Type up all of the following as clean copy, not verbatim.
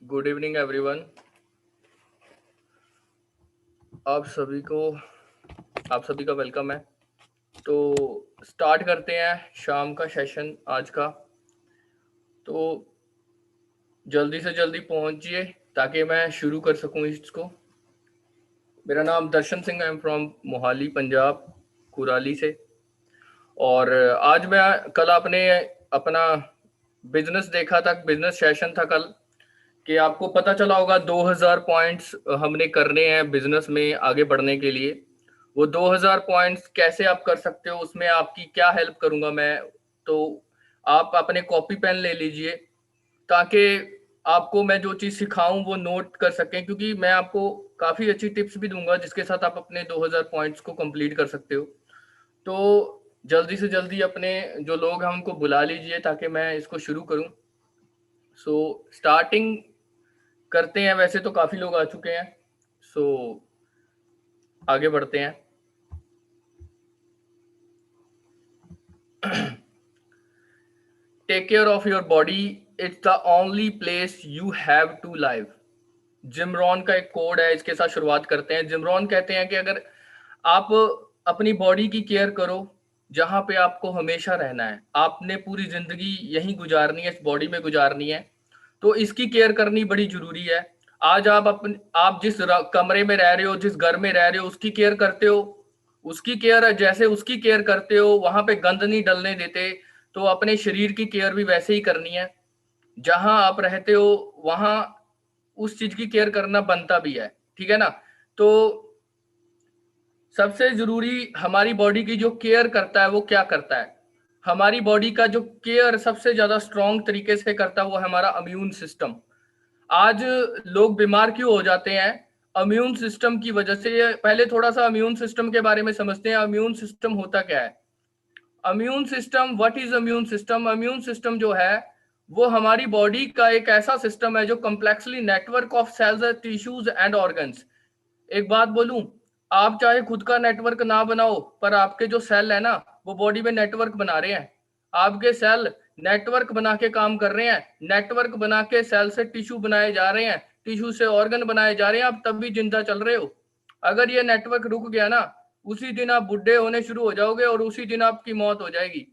Good evening everyone. आप सभी को आप सभी का वेलकम है। तो स्टार्ट करते हैं शाम का सेशन आज का। तो जल्दी से जल्दी पहुंचिए ताकि मैं शुरू कर सकूं इसको। मेरा नाम Darshan Singh, I am from Mohali Punjab, Kurali से। और आज मैं कल आपने अपना बिजनेस देखा था, बिजनेस सेशन था कल, कि आपको पता चला होगा 2000 पॉइंट्स हमने करने हैं बिजनेस में आगे बढ़ने के लिए। वो 2000 पॉइंट्स कैसे आप कर सकते हो, उसमें आपकी क्या हेल्प करूंगा मैं। तो आप अपने कॉपी पेन ले लीजिए ताकि आपको मैं जो चीज़ सिखाऊं वो नोट कर सकें, क्योंकि मैं आपको काफ़ी अच्छी टिप्स भी दूंगा जिसके साथ आप अपने 2000 पॉइंट्स को कंप्लीट कर सकते हो। तो जल्दी से जल्दी अपने जो लोग हैं उनको बुला लीजिए ताकि मैं इसको शुरू करूं। सो स्टार्टिंग करते हैं। वैसे तो काफ़ी लोग आ चुके हैं, सो आगे बढ़ते हैं। Take care of your body, it's the only place you have to live. Jim Rohn का एक कोड है, इसके साथ शुरुआत करते हैं। जिम रॉन कहते हैं कि अगर आप अपनी बॉडी की केयर करो जहां पे आपको हमेशा रहना है, आपने पूरी जिंदगी यहीं गुजारनी है, इस बॉडी में गुजारनी है, तो इसकी केयर करनी बड़ी जरूरी है। आज आप जिस कमरे में रह रहे हो, जिस घर में रह रहे हो, उसकी केयर करते हो। उसकी केयर जैसे उसकी केयर करते हो, वहां पे गंद नहीं डलने देते, तो अपने शरीर की केयर भी वैसे ही करनी है। जहां आप रहते हो वहां उस चीज की केयर करना बनता भी है, ठीक है ना। तो सबसे जरूरी हमारी बॉडी की जो केयर करता है वो क्या करता है। हमारी बॉडी का जो केयर सबसे ज्यादा स्ट्रॉन्ग तरीके से करता है वो है हमारा इम्यून सिस्टम। आज लोग बीमार क्यों हो जाते हैं? इम्यून सिस्टम की वजह से। पहले थोड़ा सा इम्यून सिस्टम के बारे में समझते हैं। इम्यून सिस्टम होता क्या है? Immune system, what is immune system? Immune system जो है वो हमारी बॉडी का एक ऐसा सिस्टम है जो complexly network of cells, tissues and organs. एक बात बोलूं, आप चाहे खुद का नेटवर्क ना बनाओ, पर आपके जो सेल है ना वो बॉडी में नेटवर्क बना रहे हैं। आपके सेल नेटवर्क बना के काम कर रहे हैं। नेटवर्क बना के सेल से टिश्यू बनाए जा रहे हैं, टिश्यू से ऑर्गन बनाए जा रहे हैं। आप तब भी जिंदा चल रहे हो। अगर ये नेटवर्क रुक गया ना, उसी दिन आप बुढ़े होने शुरू हो जाओगे और उसी दिन आपकी मौत हो जाएगी।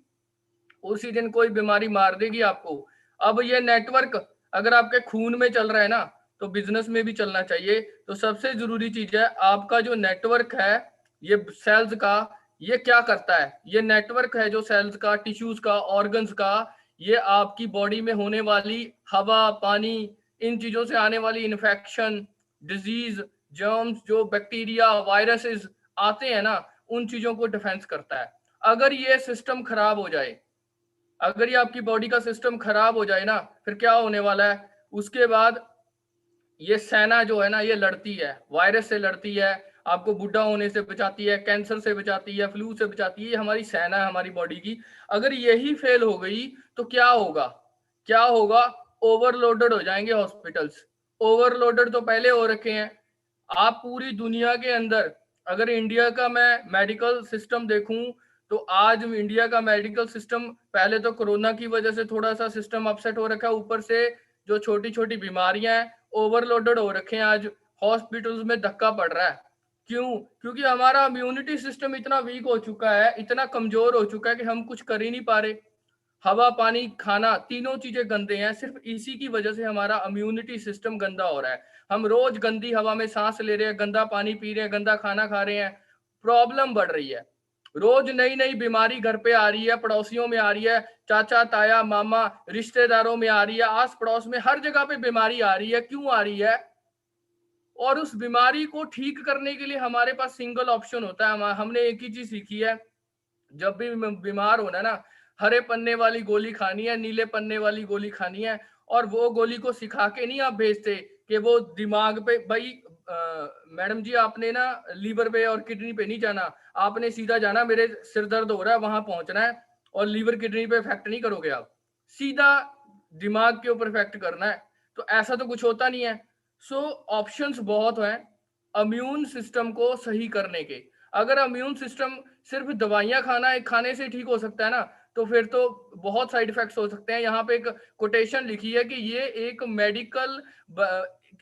उसी दिन कोई बीमारी मार देगी आपको। अब ये नेटवर्क अगर आपके खून में चल रहा है ना, तो बिजनेस में भी चलना चाहिए। तो सबसे जरूरी चीज है आपका जो नेटवर्क है, ये सेल्स का, ये क्या करता है? ये नेटवर्क है जो सेल्स का, टिश्यूज का, ऑर्गन्स का, ये आपकी बॉडी में होने वाली हवा, पानी, इन चीजों से आने वाली इन्फेक्शन, डिजीज, जर्म्स, जो बैक्टीरिया, वायरसेस आते हैं ना, उन चीजों को डिफेंस करता है। अगर ये सिस्टम खराब हो जाए, अगर ये आपकी बॉडी का सिस्टम खराब हो जाए ना, फिर क्या होने वाला है? उसके बाद ये सेना जो है ना, ये लड़ती है, वायरस से लड़ती है, आपको बुढ़ा होने से बचाती है, कैंसर से बचाती है, फ्लू से बचाती है। ये हमारी सेना है हमारी बॉडी की। अगर यही फेल हो गई तो क्या होगा? क्या होगा? ओवरलोडेड हो जाएंगे हॉस्पिटल्स। ओवरलोडेड तो पहले हो रखे हैं। आप पूरी दुनिया के अंदर अगर इंडिया का मैं मेडिकल सिस्टम देखूं, तो आज इंडिया का मेडिकल सिस्टम, पहले तो कोरोना की वजह से थोड़ा सा सिस्टम अपसेट हो रखा है, ऊपर से जो छोटी छोटी बीमारियां हैं ओवरलोडेड हो रखे हैं। आज हॉस्पिटल्स में धक्का पड़ रहा है। क्यों? क्योंकि हमारा इम्यूनिटी सिस्टम इतना वीक हो चुका है, इतना कमजोर हो चुका है कि हम कुछ कर ही नहीं पा रहे। हवा, पानी, खाना, तीनों चीजें गंदे हैं। सिर्फ इसी की वजह से हमारा इम्यूनिटी सिस्टम गंदा हो रहा है। हम रोज गंदी हवा में सांस ले रहे हैं, गंदा पानी पी रहे हैं, गंदा खाना खा रहे हैं, प्रॉब्लम बढ़ रही है। रोज नई नई बीमारी घर पे आ रही है, पड़ोसियों में आ रही है, चाचा ताया मामा रिश्तेदारों में आ रही है, आस पड़ोस में हर जगह पे बीमारी आ रही है। क्यों आ रही है? और उस बीमारी को ठीक करने के लिए हमारे पास सिंगल ऑप्शन होता है। हमने एक ही चीज सीखी है, जब भी बीमार होना है ना, हरे पन्ने वाली गोली खानी है, नीले पन्ने वाली गोली खानी है। और वो गोली को सिखा के नहीं आप भेजते कि वो दिमाग पे, भाई मैडम जी आपने ना लीवर पे और किडनी पे नहीं जाना, आपने सीधा जाना मेरे सिर दर्द हो रहा है वहां पहुंचना है, और लीवर किडनी पे इफेक्ट नहीं करोगे आप, सीधा दिमाग के ऊपर इफेक्ट करना है। तो ऐसा तो कुछ होता नहीं है। सो ऑप्शंस बहुत हैं इम्यून सिस्टम को सही करने के। अगर इम्यून सिस्टम सिर्फ दवाइयां खाने से ठीक हो सकता है ना, तो फिर तो बहुत साइड इफेक्ट्स हो सकते हैं। यहाँ पे एक कोटेशन लिखी है कि ये एक मेडिकल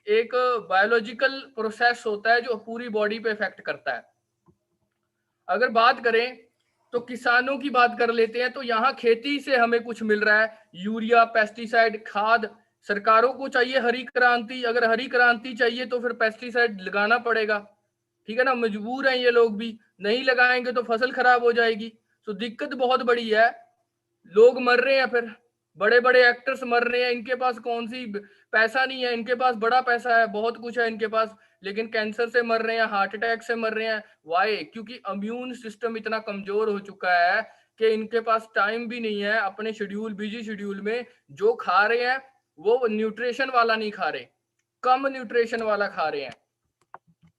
एक बायोलॉजिकल प्रोसेस होता है जो पूरी बॉडी पे इफेक्ट करता है। अगर बात करें तो किसानों की बात कर लेते हैं, तो यहाँ खेती से हमें कुछ मिल रहा है, यूरिया, पेस्टिसाइड, खाद। सरकारों को चाहिए हरी क्रांति, अगर हरी क्रांति चाहिए तो फिर पेस्टिसाइड लगाना पड़ेगा, ठीक है ना, मजबूर हैं ये लोग भी, नहीं लगाएंगे तो फसल खराब हो जाएगी। तो दिक्कत बहुत बड़ी है, लोग मर रहे हैं, फिर बड़े बड़े एक्टर्स मर रहे हैं, इनके पास कौन सी पैसा नहीं है, इनके पास बड़ा पैसा है, बहुत कुछ है इनके पास, लेकिन कैंसर से मर रहे हैं, हार्ट अटैक से मर रहे हैं। वाई? क्योंकि इम्यून सिस्टम इतना कमजोर हो चुका है कि इनके पास टाइम भी नहीं है अपने शेड्यूल, बिजी शेड्यूल में जो खा रहे हैं वो न्यूट्रिशन वाला नहीं खा रहे, कम न्यूट्रिशन वाला खा रहे हैं,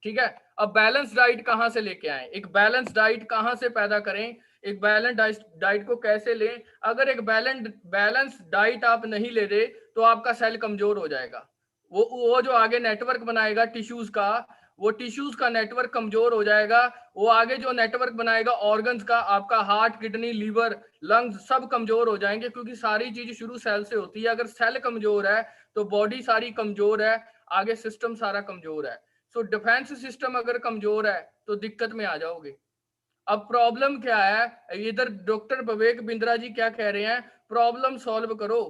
ठीक है। अब बैलेंस डाइट कहां से लेके आए, एक बैलेंस डाइट कहां से पैदा करें, एक बैलेंस डाइट को कैसे लें? अगर एक बैलेंस डाइट आप नहीं ले रहे तो आपका सेल कमजोर हो जाएगा, वो जो आगे नेटवर्क बनाएगा टिश्यूज का, वो टिश्यूज का नेटवर्क कमजोर हो जाएगा, वो आगे जो नेटवर्क बनाएगा ऑर्गन्स का, आपका हार्ट, किडनी, लीवर, लंग्स सब कमजोर हो जाएंगे, क्योंकि सारी चीज शुरू सेल से होती है। अगर सेल कमजोर है तो बॉडी सारी कमजोर है, आगे सिस्टम सारा कमजोर है। सो डिफेंस सिस्टम अगर कमजोर है तो दिक्कत में आ जाओगे। अब प्रॉब्लम क्या है, इधर डॉक्टर विवेक बिंद्रा जी क्या कह रहे हैं, प्रॉब्लम सॉल्व करो।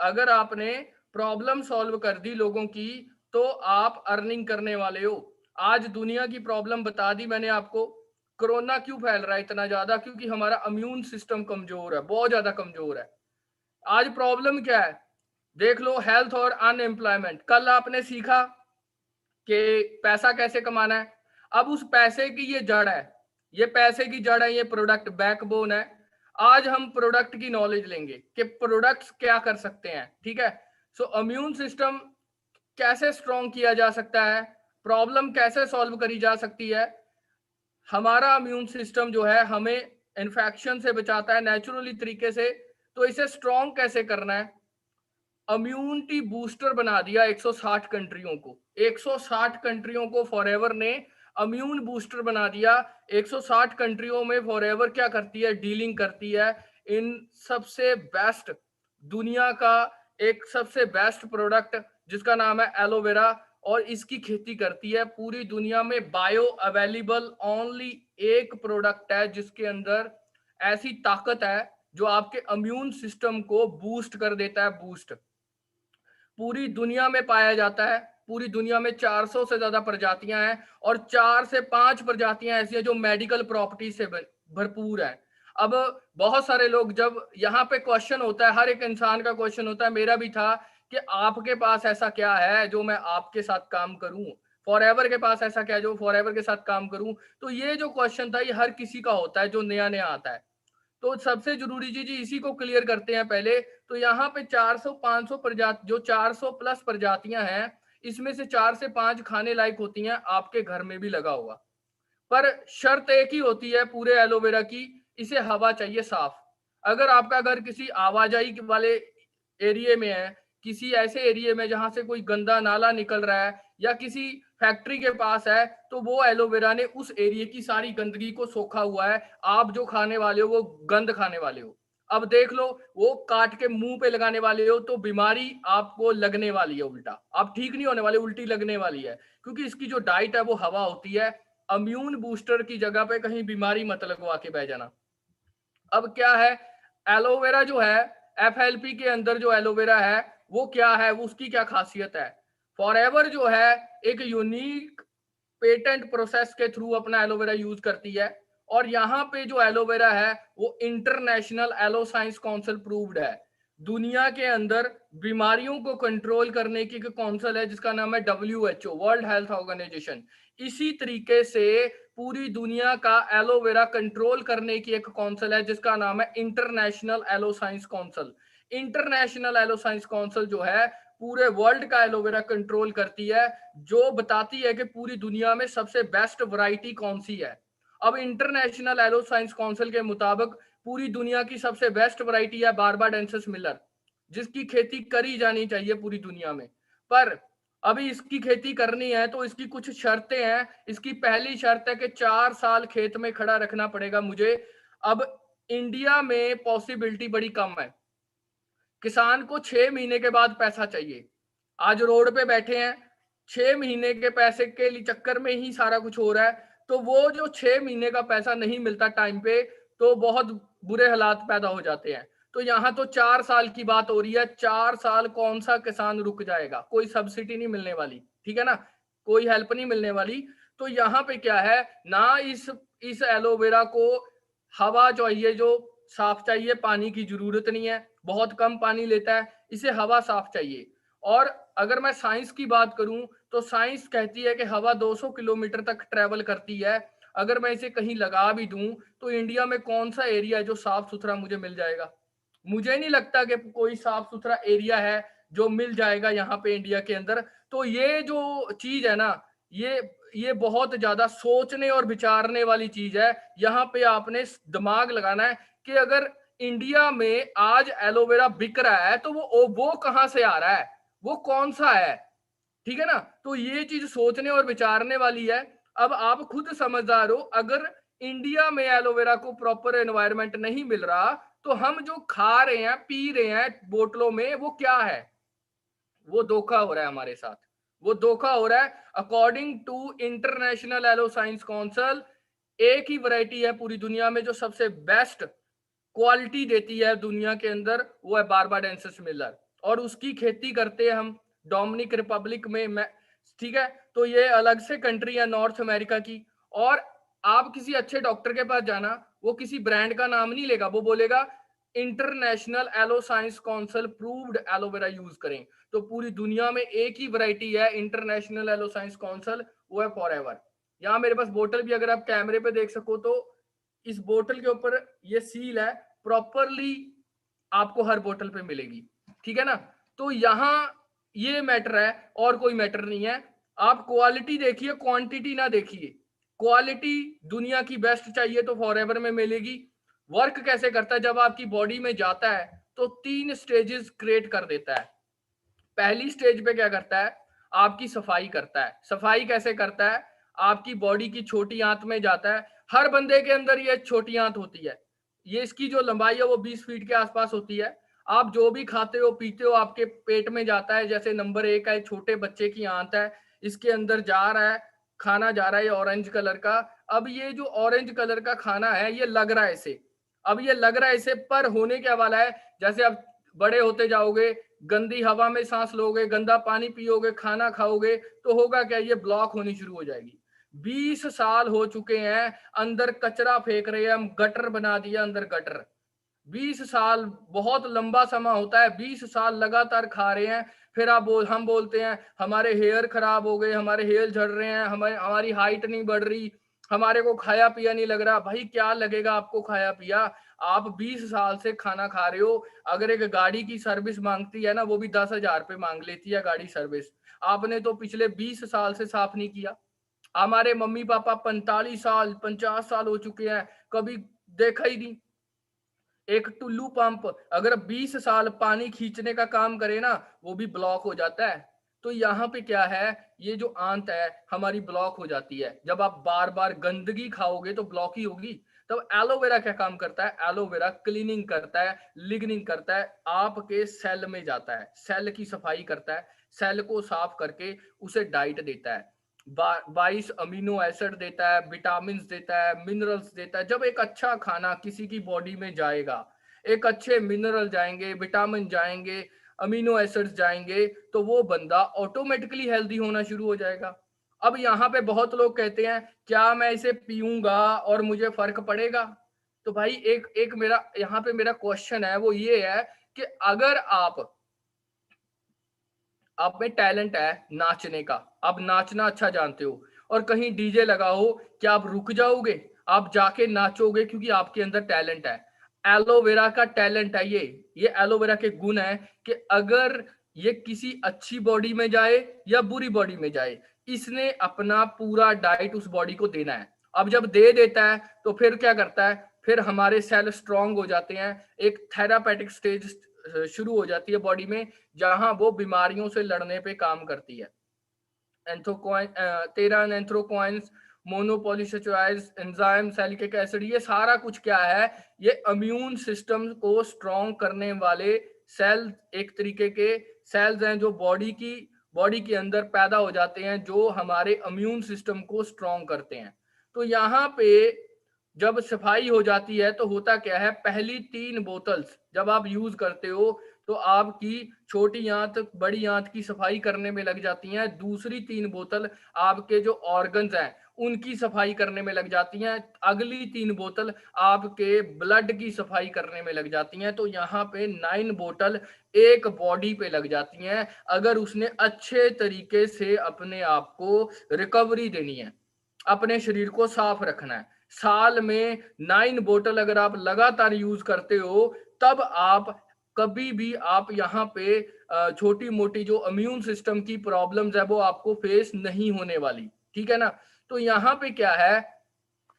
अगर आपने प्रॉब्लम सॉल्व कर दी लोगों की तो आप अर्निंग करने वाले हो। आज दुनिया की प्रॉब्लम बता दी मैंने आपको। कोरोना क्यों फैल रहा है इतना ज्यादा? क्योंकि हमारा इम्यून सिस्टम कमजोर है, बहुत ज्यादा कमजोर है। आज प्रॉब्लम क्या है देख लो, हेल्थ और अनएम्प्लॉयमेंट। कल आपने सीखा कि पैसा कैसे कमाना है, अब उस पैसे की ये जड़ है, ये पैसे की जड़ है, ये प्रोडक्ट बैकबोन है। आज हम प्रोडक्ट की नॉलेज लेंगे कि प्रोडक्ट्स क्या कर सकते हैं, ठीक है। सो इम्यून सिस्टम कैसे स्ट्रॉन्ग किया जा सकता है, प्रॉब्लम कैसे सॉल्व करी जा सकती है। हमारा इम्यून सिस्टम जो है हमें इन्फेक्शन से बचाता है नेचुरली तरीके से, तो इसे स्ट्रॉन्ग कैसे करना है? इम्यूनिटी बूस्टर बना दिया 160 कंट्रियों को, 160 कंट्रियों को फॉरएवर ने इम्यून बूस्टर बना दिया। 160 कंट्रियों में फॉरएवर क्या करती है, डीलिंग करती है इन सबसे बेस्ट, दुनिया का एक सबसे बेस्ट प्रोडक्ट जिसका नाम है एलोवेरा, और इसकी खेती करती है पूरी दुनिया में। बायो अवेलेबल ओनली एक प्रोडक्ट है जिसके अंदर ऐसी ताकत है जो आपके इम्यून सिस्टम को बूस्ट कर देता है, बूस्ट। पूरी दुनिया में पाया जाता है, पूरी दुनिया में 400 से ज्यादा प्रजातियां हैं, और 4 से 5 प्रजातियां ऐसी हैं जो मेडिकल प्रॉपर्टी से भरपूर है। अब बहुत सारे लोग, जब यहाँ पे क्वेश्चन होता है, हर एक इंसान का क्वेश्चन होता है, मेरा भी था कि आपके पास ऐसा क्या है जो मैं आपके साथ काम करूं, फॉरएवर के पास ऐसा क्या है जो फॉरएवर के साथ काम करूं। तो ये जो क्वेश्चन था ये हर किसी का होता है जो नया नया आता है। तो सबसे जरूरी चीज इसी को क्लियर करते हैं पहले। तो यहाँ पे 400-500 प्रजाति, जो 400 प्लस प्रजातियां हैं, इसमें से 4 से 5 खाने लायक होती हैं, आपके घर में भी लगा होगा। पर शर्त एक ही होती है पूरे एलोवेरा की, इसे हवा चाहिए साफ। अगर आपका घर किसी आवाजाही वाले एरिया में है, किसी ऐसे एरिया में जहां से कोई गंदा नाला निकल रहा है, या किसी फैक्ट्री के पास है, तो वो एलोवेरा ने उस एरिया की सारी गंदगी को सोखा हुआ है। आप जो खाने वाले हो वो गंद खाने वाले हो। अब देख लो, वो काट के मुंह पे लगाने वाले हो तो बीमारी आपको लगने वाली है, उल्टा आप ठीक नहीं होने वाले, उल्टी लगने वाली है, क्योंकि इसकी जो डाइट है वो हवा होती है। इम्यून बूस्टर की जगह पे कहीं बीमारी मत लगवा के बह जाना। अब क्या है, एलोवेरा जो है, एफएलपी के अंदर जो एलोवेरा है वो क्या है, वो उसकी क्या खासियत है? फॉरएवर जो है एक यूनिक पेटेंट प्रोसेस के थ्रू अपना एलोवेरा यूज करती है, और यहाँ पे जो एलोवेरा है वो International Aloe Science Council proved है। दुनिया के अंदर बीमारियों को कंट्रोल करने की काउंसिल है जिसका नाम है WHO, वर्ल्ड हेल्थ ऑर्गेनाइजेशन। इसी तरीके से पूरी दुनिया का एलोवेरा कंट्रोल करने की एक काउंसिल है जिसका नाम है International Aloe Science Council. International Aloe Science Council जो है पूरे वर्ल्ड का एलोवेरा कंट्रोल करती है, जो बताती है कि पूरी दुनिया में सबसे बेस्ट वैरायटी कौन सी है। अब इंटरनेशनल एलो साइंस काउंसिल के मुताबिक पूरी दुनिया की सबसे बेस्ट वैरायटी है बारबाडेंसिस मिलर, जिसकी खेती करी जानी चाहिए पूरी दुनिया में। पर अभी इसकी खेती करनी है तो इसकी कुछ शर्तें हैं। इसकी पहली शर्त है कि 4 साल खेत में खड़ा रखना पड़ेगा मुझे। अब इंडिया में पॉसिबिलिटी बड़ी कम है। किसान को 6 महीने के बाद पैसा चाहिए। आज रोड पे बैठे हैं, 6 महीने के पैसे के लिए चक्कर में ही सारा कुछ हो रहा है। तो वो जो 6 महीने का पैसा नहीं मिलता टाइम पे, तो बहुत बुरे हालात पैदा हो जाते हैं। तो यहाँ तो 4 साल की बात हो रही है। 4 साल कौन सा किसान रुक जाएगा? कोई सब्सिडी नहीं मिलने वाली, ठीक है ना, कोई हेल्प नहीं मिलने वाली। तो यहाँ पे क्या है ना, इस एलोवेरा को हवा चाहिए जो साफ चाहिए, पानी की जरूरत नहीं है, बहुत कम पानी लेता है, इसे हवा साफ चाहिए। और अगर मैं साइंस की बात करूं तो साइंस कहती है कि हवा 200 किलोमीटर तक ट्रेवल करती है। अगर मैं इसे कहीं लगा भी दूं तो इंडिया में कौन सा एरिया है जो साफ सुथरा मुझे मिल जाएगा? मुझे नहीं लगता कि कोई साफ सुथरा एरिया है जो मिल जाएगा यहाँ पे इंडिया के अंदर। तो ये जो चीज है ना, ये ये बहुत ज्यादा सोचने और विचारने वाली चीज है। यहाँ पे आपने दिमाग लगाना है कि अगर इंडिया में आज एलोवेरा बिक रहा है तो वो कहाँ से आ रहा है, वो कौन सा है, ठीक है ना। तो ये चीज सोचने और विचारने वाली है। अब आप खुद समझदार हो, अगर इंडिया में एलोवेरा को प्रॉपर एनवायरनमेंट नहीं मिल रहा तो हम जो खा रहे हैं पी रहे हैं बोतलों में, वो क्या है? वो धोखा हो रहा है हमारे साथ, वो धोखा हो रहा है। According to International Aloe Science Council, एक ही वैरायटी है पूरी दुनिया में जो सबसे बेस्ट क्वालिटी देती है दुनिया के अंदर, वो है बारबाडेंसिस मिलर। और उसकी खेती करते हैं हम डोमिनिक रिपब्लिक में, ठीक है। तो ये अलग से कंट्री है नॉर्थ अमेरिका की। और आप किसी अच्छे डॉक्टर के पास जाना, वो किसी ब्रांड का नाम नहीं लेगा, वो बोलेगा International Aloe Science Council proved aloe vera use करें। तो पूरी दुनिया में एक ही वैरायटी है इंटरनेशनल एलो साइंस काउंसिल, वो है फॉरएवर। यहाँ मेरे पास बोतल भी, अगर आप कैमरे पे देख सको तो इस बोतल के ऊपर ये सील है, प्रॉपरली आपको हर बोतल पे मिलेगी, ठीक है ना। तो यहाँ ये मैटर है और कोई मैटर नहीं है। आप क्वालिटी देखिए, क्वांटिटी ना देखिए। क्वालिटी दुनिया की बेस्ट चाहिए तो फॉरएवर में मिलेगी। वर्क कैसे करता है, जब आपकी बॉडी में जाता है तो 3 स्टेजेस क्रिएट कर देता है। पहली स्टेज पे क्या करता है, आपकी सफाई करता है। सफाई कैसे करता है, आपकी बॉडी की छोटी आंत में जाता है। हर बंदे के अंदर ये छोटी आंत होती है, ये इसकी जो लंबाई है वो 20 फीट के आसपास होती है। आप जो भी खाते हो पीते हो आपके पेट में जाता है। जैसे नंबर 1 है, छोटे बच्चे की आंत है, इसके अंदर जा रहा है, खाना जा रहा है, ये ऑरेंज कलर का। अब ये जो ऑरेंज कलर का खाना है ये लग रहा है इसे, अब ये लग रहा है इसे, पर होने क्या वाला है, जैसे आप बड़े होते जाओगे, गंदी हवा में सांस लोगे, गंदा पानी पियोगे, खाना खाओगे, तो होगा क्या, ये ब्लॉक होनी शुरू हो जाएगी। 20 साल हो चुके हैं, अंदर कचरा फेंक रहे हैं हम, गटर बना दिया अंदर गटर। 20 साल बहुत लंबा समय होता है, 20 साल लगातार खा रहे हैं। फिर हम बोलते हैं हमारे हेयर खराब हो गए, हमारे हेयर झड़ रहे हैं, हमारी हाइट नहीं बढ़ रही, हमारे को खाया पिया नहीं लग रहा। भाई क्या लगेगा आपको खाया पिया? आप 20 साल से खाना खा रहे हो। अगर एक गाड़ी की सर्विस मांगती है ना, वो भी 10,000 रुपये मांग लेती है गाड़ी सर्विस। आपने तो पिछले 20 साल से साफ नहीं किया। हमारे मम्मी पापा 45 साल 50 साल हो चुके हैं, कभी देखा ही नहीं। एक टुल्लू पंप अगर 20 साल पानी खींचने का काम करे ना, वो भी ब्लॉक हो जाता है। तो यहाँ पे क्या है, ये जो आंत है हमारी ब्लॉक हो जाती है। जब आप बार बार गंदगी खाओगे तो ब्लॉक ही होगी। तब एलोवेरा क्या काम करता है, एलोवेरा क्लीनिंग करता है, लिग्निंग करता है, आपके सेल में जाता है, सेल की सफाई करता है, सेल को साफ करके उसे डाइट देता है, 22 अमीनो एसिड देता है, विटामिन देता है, मिनरल्स देता है। जब एक अच्छा खाना किसी की बॉडी में जाएगा, एक अच्छे मिनरल जाएंगे, विटामिन जाएंगे, अमीनो एसिड्स जाएंगे, तो वो बंदा ऑटोमेटिकली हेल्दी होना शुरू हो जाएगा। अब यहाँ पे बहुत लोग कहते हैं क्या मैं इसे पीऊंगा और मुझे फर्क पड़ेगा? तो भाई एक एक मेरा यहाँ पे मेरा क्वेश्चन है, वो ये है कि अगर आप में टैलेंट है नाचने का, आप नाचना अच्छा जानते हो, और कहीं डीजे लगा हो, क्या आप रुक जाओगे? आप जाके नाचोगे क्योंकि आपके अंदर टैलेंट है। एलोवेरा का टैलेंट है ये एलोवेरा के गुण है कि अगर ये किसी अच्छी बॉडी में जाए या बुरी बॉडी में जाए, इसने अपना पूरा डाइट उस बॉडी को देना है। अब जब दे देता है तो फिर क्या करता है, फिर हमारे सेल स्ट्रांग हो जाते हैं, एक थेरापेटिक स्टेज शुरू हो जाती है बॉडी में, जहां वो बीमारियों से लड़ने पे काम करती है। एंथ्रोक्वाइन 13 एंथ्रोक्वाइंस मोनोपॉलीसेचुराइज एंजाइम, सैलिसिलिक एसिड, ये सारा कुछ क्या है, ये इम्यून सिस्टम को स्ट्रॉन्ग करने वाले सेल, एक तरीके के सेल्स हैं जो बॉडी के अंदर पैदा हो जाते हैं, जो हमारे इम्यून सिस्टम को स्ट्रॉन्ग करते हैं। तो यहाँ पे जब सफाई हो जाती है तो होता क्या है, पहली 3 बोतल्स जब आप यूज करते हो तो आपकी छोटी आंत बड़ी आंत की सफाई करने में लग जाती हैं, दूसरी 3 बोतल आपके जो ऑर्गन्स हैं उनकी सफाई करने में लग जाती हैं, अगली 3 बोतल आपके ब्लड की सफाई करने में लग जाती हैं। तो यहाँ पे 9 बोतल एक बॉडी पे लग जाती हैं, अगर उसने अच्छे तरीके से अपने आप को रिकवरी देनी है, अपने शरीर को साफ रखना है। साल में 9 बोतल अगर आप लगातार यूज करते हो, तब आप कभी भी आप यहाँ पे छोटी मोटी जो इम्यून सिस्टम की प्रॉब्लम्स है वो आपको फेस नहीं होने वाली, ठीक है ना। तो यहाँ पे क्या है,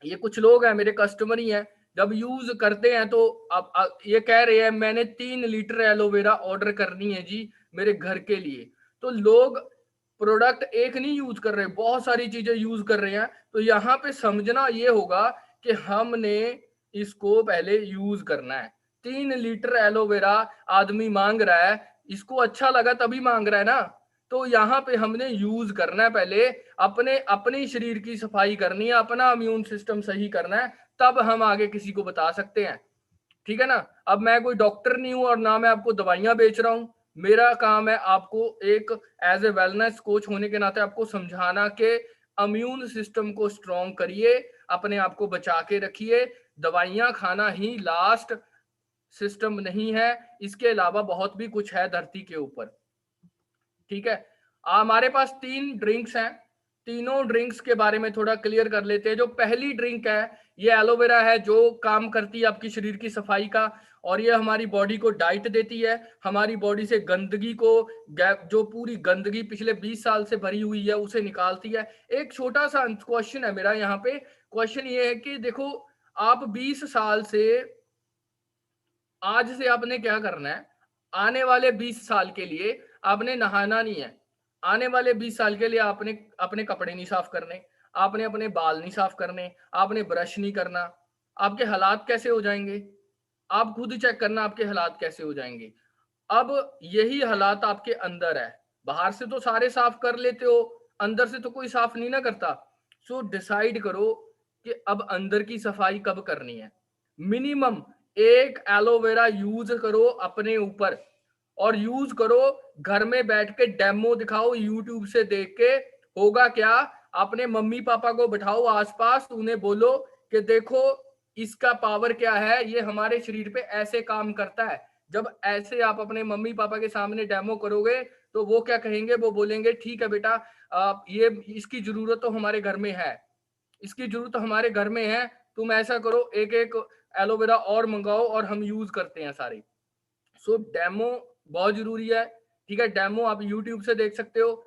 ये कुछ लोग हैं मेरे कस्टमर ही हैं, जब यूज करते हैं तो अब ये कह रहे हैं मैंने 3 लीटर एलोवेरा ऑर्डर करनी है जी मेरे घर के लिए। तो लोग प्रोडक्ट एक नहीं यूज कर रहे, बहुत सारी चीजें यूज कर रहे हैं। तो यहाँ पे समझना ये होगा कि हमने इसको पहले यूज करना है। 3 लीटर एलोवेरा आदमी मांग रहा है, इसको अच्छा लगा तभी मांग रहा है ना। तो यहाँ पे हमने यूज करना है पहले, अपने शरीर की सफाई करनी है, अपना इम्यून सिस्टम सही करना है, तब हम आगे किसी को बता सकते हैं, ठीक है ना। अब मैं कोई डॉक्टर नहीं हूं और ना मैं आपको दवाइयां बेच रहा हूं, मेरा काम है आपको एक एज ए वेलनेस कोच होने के नाते आपको समझाना कि इम्यून सिस्टम को स्ट्रॉन्ग करिए, अपने आप को बचा के रखिए। दवाइयां खाना ही लास्ट सिस्टम नहीं है, इसके अलावा बहुत भी कुछ है धरती के ऊपर, ठीक है। हमारे पास 3 ड्रिंक्स हैं, तीनों ड्रिंक्स के बारे में थोड़ा क्लियर कर लेते हैं। जो पहली ड्रिंक है ये एलोवेरा है, जो काम करती है आपकी शरीर की सफाई का, और ये हमारी बॉडी को डाइट देती है, हमारी बॉडी से गंदगी को, जो पूरी गंदगी पिछले 20 साल से भरी हुई है उसे निकालती है। एक छोटा सा क्वेश्चन है मेरा यहाँ पे, क्वेश्चन ये है कि देखो आप 20 साल से, आज से आपने क्या करना है, आने वाले 20 साल के लिए आपने नहाना नहीं है, आने वाले 20 साल के लिए आपने अपने कपड़े नहीं साफ करने, आपने अपने बाल नहीं साफ करने, आपने ब्रश नहीं करना। आपके हालात कैसे हो जाएंगे, आप खुद चेक करना आपके हालात कैसे हो जाएंगे। अब यही हालात आपके अंदर है, बाहर से तो सारे साफ कर लेते हो, अंदर से तो कोई साफ नहीं ना करता। सो डिसाइड करो कि अब अंदर की सफाई कब करनी है। मिनिमम एक एलोवेरा यूज करो अपने ऊपर, और यूज करो घर में बैठ के, डेमो दिखाओ यूट्यूब से देख के। होगा क्या, अपने मम्मी पापा को बिठाओ आसपास, उन्हें बोलो कि देखो इसका पावर क्या है, ये हमारे शरीर पे ऐसे काम करता है। जब ऐसे आप अपने मम्मी पापा के सामने डेमो करोगे तो वो क्या कहेंगे, वो बोलेंगे ठीक है बेटा, आप ये इसकी जरूरत तो हमारे घर में है, इसकी जरूरत तो हमारे घर में है, तुम ऐसा करो एक एक एलोवेरा और मंगाओ और हम यूज करते हैं सारे। सो डेमो बहुत जरूरी है, ठीक है। डेमो आप यूट्यूब से देख सकते हो।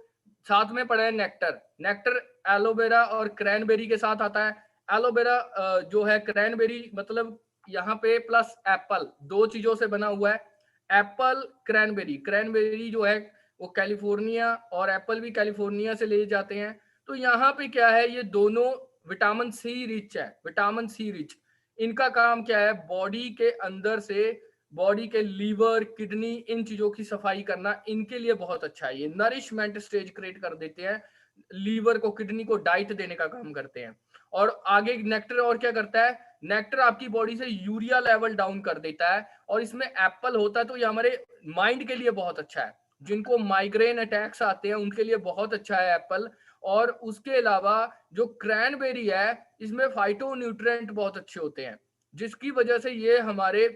साथ में पड़ा है नेक्टर, नेक्टर एलोवेरा और क्रैनबेरी के साथ आता है। एलोवेरा जो है, क्रैनबेरी मतलब यहाँ पे प्लस एप्पल, 2 चीजों से बना हुआ है। एप्पल क्रैनबेरी, क्रैनबेरी जो है वो कैलिफोर्निया, और एप्पल भी कैलिफोर्निया से ले जाते हैं। तो यहाँ पे क्या है, ये दोनों विटामिन सी रिच है, विटामिन सी रिच। इनका काम क्या है, बॉडी के अंदर से बॉडी के लीवर किडनी इन चीजों की सफाई करना, इनके लिए बहुत अच्छा है। ये नरिशमेंट स्टेज क्रिएट कर देते हैं, लीवर को किडनी को डाइट देने का काम करते हैं। और आगे नेक्टर और क्या करता है, नेक्टर आपकी बॉडी से यूरिया लेवल डाउन कर देता है, और इसमें एप्पल होता है, तो ये हमारे माइंड के लिए बहुत अच्छा है। जिनको माइग्रेन अटैक्स आते हैं उनके लिए बहुत अच्छा है एप्पल। और उसके अलावा जो क्रैनबेरी है, इसमें फाइटो न्यूट्रिएंट बहुत अच्छे होते हैं, जिसकी वजह से ये हमारे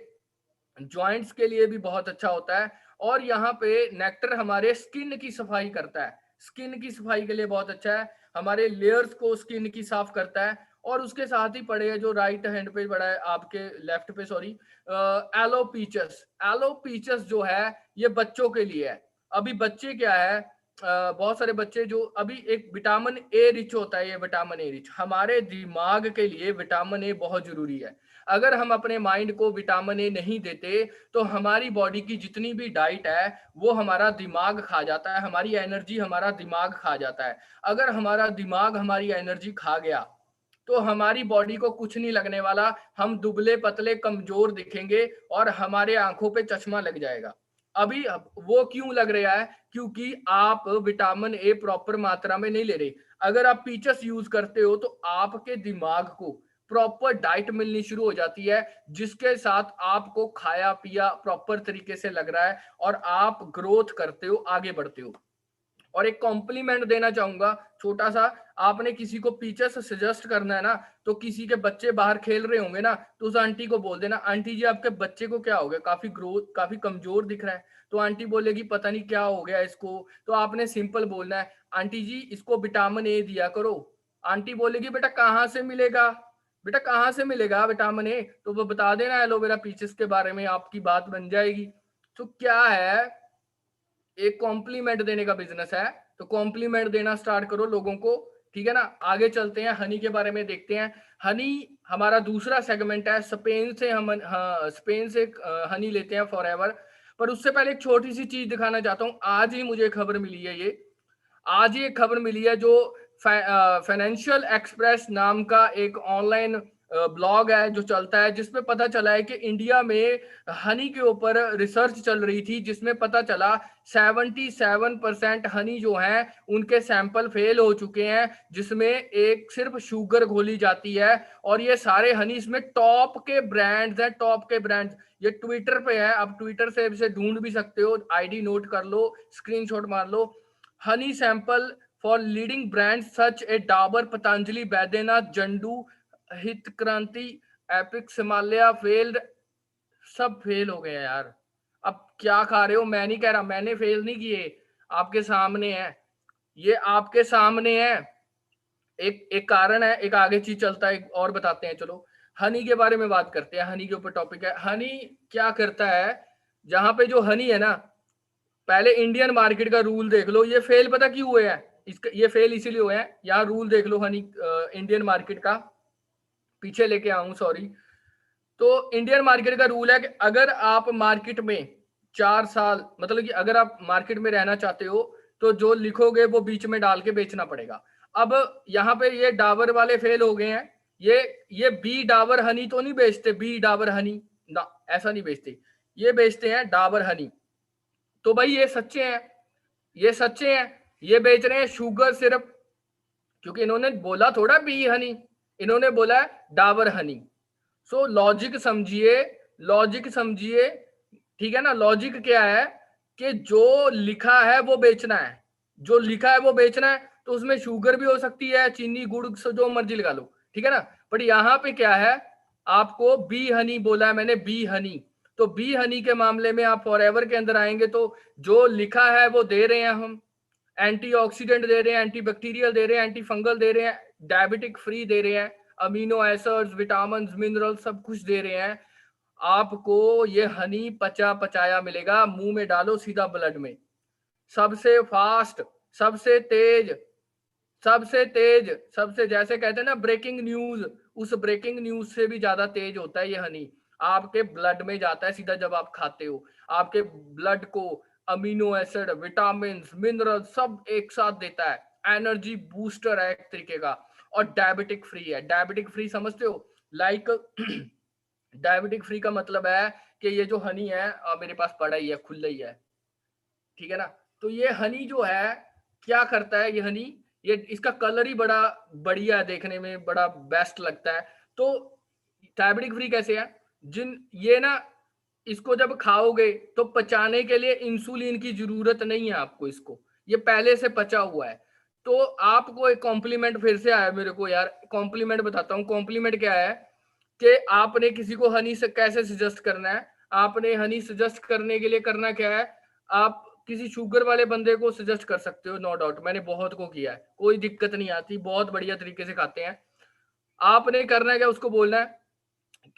जॉइंट्स के लिए भी बहुत अच्छा होता है। और यहाँ पे नेक्टर हमारे स्किन की सफाई करता है, स्किन की सफाई के लिए बहुत अच्छा है, हमारे लेयर्स को स्किन की साफ करता है। और उसके साथ ही पड़े है जो राइट हैंड पे पड़ा है, आपके लेफ्ट पे सॉरी, एलो पीचस। एलो पीचस जो है ये बच्चों के लिए है। अभी बच्चे क्या है, बहुत सारे बच्चे जो अभी, एक विटामिन ए रिच होता है, ये विटामिन ए रिच हमारे दिमाग के लिए विटामिन ए बहुत जरूरी है। अगर हम अपने माइंड को विटामिन ए नहीं देते तो हमारी बॉडी की जितनी भी डाइट है वो हमारा दिमाग खा जाता है, हमारी एनर्जी हमारा दिमाग खा जाता है। अगर हमारा दिमाग हमारी एनर्जी खा गया तो हमारी बॉडी को कुछ नहीं लगने वाला, हम दुबले पतले कमजोर दिखेंगे और हमारे आंखों पे चश्मा लग जाएगा। अभी वो क्यों लग रहा है? क्योंकि आप विटामिन ए प्रॉपर मात्रा में नहीं ले रहे। अगर आप पीचस यूज करते हो तो आपके दिमाग को प्रॉपर डाइट मिलनी शुरू हो जाती है, जिसके साथ आपको खाया पिया प्रॉपर तरीके से लग रहा है और आप ग्रोथ करते हो, आगे बढ़ते हो। और एक कॉम्प्लीमेंट देना चाहूंगा छोटा सा। आपने किसी को पीछे से सजेस्ट करना है ना, तो किसी के बच्चे बाहर खेल रहे होंगे ना, तो उस आंटी को बोल देना, आंटी जी आपके बच्चे को क्या हो गया, काफी ग्रोथ, काफी कमजोर दिख रहा है। तो आंटी बोलेगी पता नहीं क्या हो गया इसको। तो आपने सिंपल बोलना है, आंटी जी इसको विटामिन ए दिया करो। आंटी बोलेगी बेटा कहाँ से मिलेगा, बेटा कहाँ से मिलेगा विटामिन ए? तो वो बता देना एलोवेरा पीचेस के बारे में, आपकी बात बन जाएगी। तो क्या है, एक कॉम्प्लीमेंट देने का बिजनेस है, तो कॉम्प्लीमेंट देना स्टार्ट करो लोगों को, ठीक है ना। आगे चलते हैं, हनी के बारे में देखते हैं। हनी हमारा दूसरा सेगमेंट है। स्पेन से हम, हाँ, स्पेन से हनी लेते हैं फॉरएवर। पर उससे पहले एक छोटी सी चीज दिखाना चाहता हूँ। आज ही मुझे खबर मिली है, ये आज ही एक खबर मिली है, जो फाइनेंशियल एक्सप्रेस नाम का एक ऑनलाइन ब्लॉग है जो चलता है, जिसमें पता चला है कि इंडिया में हनी के ऊपर रिसर्च चल रही थी, जिसमें पता चला 77% हनी जो है उनके सैंपल फेल हो चुके हैं, जिसमें एक सिर्फ शुगर घोली जाती है। और ये सारे हनी इसमें टॉप के ब्रांड्स हैं, टॉप के ब्रांड्स। ये ट्विटर पे है, आप ट्विटर से इसे ढूंढ भी सकते हो, आईडी नोट कर लो, स्क्रीनशॉट मार लो। Honey sample for leading brand such a Dabur, Patanjali, Baidyanath, Zandu, हित क्रांति, एपिक्स, हिमालय फेल्ड, सब फेल हो गए यार। अब क्या खा रहे हो? मैं नहीं कह रहा, मैंने फेल नहीं किए, आपके सामने है, ये आपके सामने है। एक एक कारण है, एक आगे चीज चलता है, एक और बताते हैं। चलो हनी के बारे में बात करते हैं, हनी के ऊपर टॉपिक है। हनी क्या करता है, जहां पे जो हनी है ना, पहले इंडियन मार्केट का रूल देख लो, ये फेल पता क्यों हुए हैं? इसका ये फेल इसीलिए हुए हैं, यहाँ रूल देख लो हनी इंडियन मार्केट का, पीछे लेके आऊं सॉरी। तो इंडियन मार्केट का रूल है कि अगर आप मार्केट में 4 साल, मतलब कि अगर आप मार्केट में रहना चाहते हो, तो जो लिखोगे वो बीच में डाल के बेचना पड़ेगा। अब यहाँ पे ये डाबर वाले फेल हो गए हैं। ये बी डाबर हनी तो नहीं बेचते, बी डाबर हनी ना, ऐसा नहीं बेचते, ये बेचते हैं डाबर हनी। तो भाई ये सच्चे हैं, ये सच्चे हैं, ये बेच रहे हैं शुगर सिर्फ, क्योंकि इन्होंने बोला थोड़ा बी हनी, इन्होंने बोला डाबर हनी। सो लॉजिक समझिए, लॉजिक समझिए, ठीक है ना। लॉजिक क्या है कि जो लिखा है वो बेचना है, जो लिखा है वो बेचना है, तो उसमें शुगर भी हो सकती है, चीनी गुड़ से जो मर्जी लगा लो, ठीक है ना। बट यहाँ पे क्या है, आपको बी हनी बोला है मैंने, बी हनी। तो बी हनी के मामले में आप फॉरएवर के अंदर आएंगे तो जो लिखा है वो दे रहे हैं हम। एंटीऑक्सीडेंट दे रहे हैं, एंटी बैक्टीरियल दे रहे हैं, एंटी फंगल दे रहे हैं, डायबिटिक फ्री दे रहे हैं, अमीनो एसिड्स, विटामिन, मिनरल सब कुछ दे रहे हैं। आपको ये हनी पचा पचाया मिलेगा, मुंह में डालो सीधा ब्लड में। सबसे फास्ट, सबसे तेज, सबसे तेज, सबसे, जैसे कहते हैं ना ब्रेकिंग न्यूज, उस ब्रेकिंग न्यूज से भी ज्यादा तेज होता है ये हनी। आपके ब्लड में जाता है सीधा जब आप खाते हो, आपके ब्लड को अमीनो एसिड, विटामिन, मिनरल सब एक साथ देता है। एनर्जी बूस्टर है एक तरीके का। और डायबिटिक फ्री है। डायबिटिक फ्री समझते हो? लाइक डायबिटिक फ्री का मतलब है कि ये जो हनी है मेरे पास पड़ा ही है, खुला ही है, ठीक है ना। तो ये हनी जो है क्या करता है, ये हनी, ये इसका कलर ही बड़ा बढ़िया है, देखने में बड़ा बेस्ट लगता है। तो डायबिटिक फ्री कैसे है, जिन ये ना, इसको जब खाओगे तो पचाने के लिए इंसुलिन की जरूरत नहीं है आपको, इसको ये पहले से पचा हुआ है। तो आपको एक कॉम्प्लीमेंट फिर से आया मेरे को यार, कॉम्प्लीमेंट बताता हूँ। कॉम्प्लीमेंट क्या है कि आपने किसी को हनी से कैसे सजेस्ट करना है। आपने हनी सजेस्ट करने के लिए करना क्या है, आप किसी शुगर वाले बंदे को सजेस्ट कर सकते हो, नो डाउट, मैंने बहुत को किया है, कोई दिक्कत नहीं आती, बहुत बढ़िया तरीके से खाते हैं। आपने करना है क्या, उसको बोलना है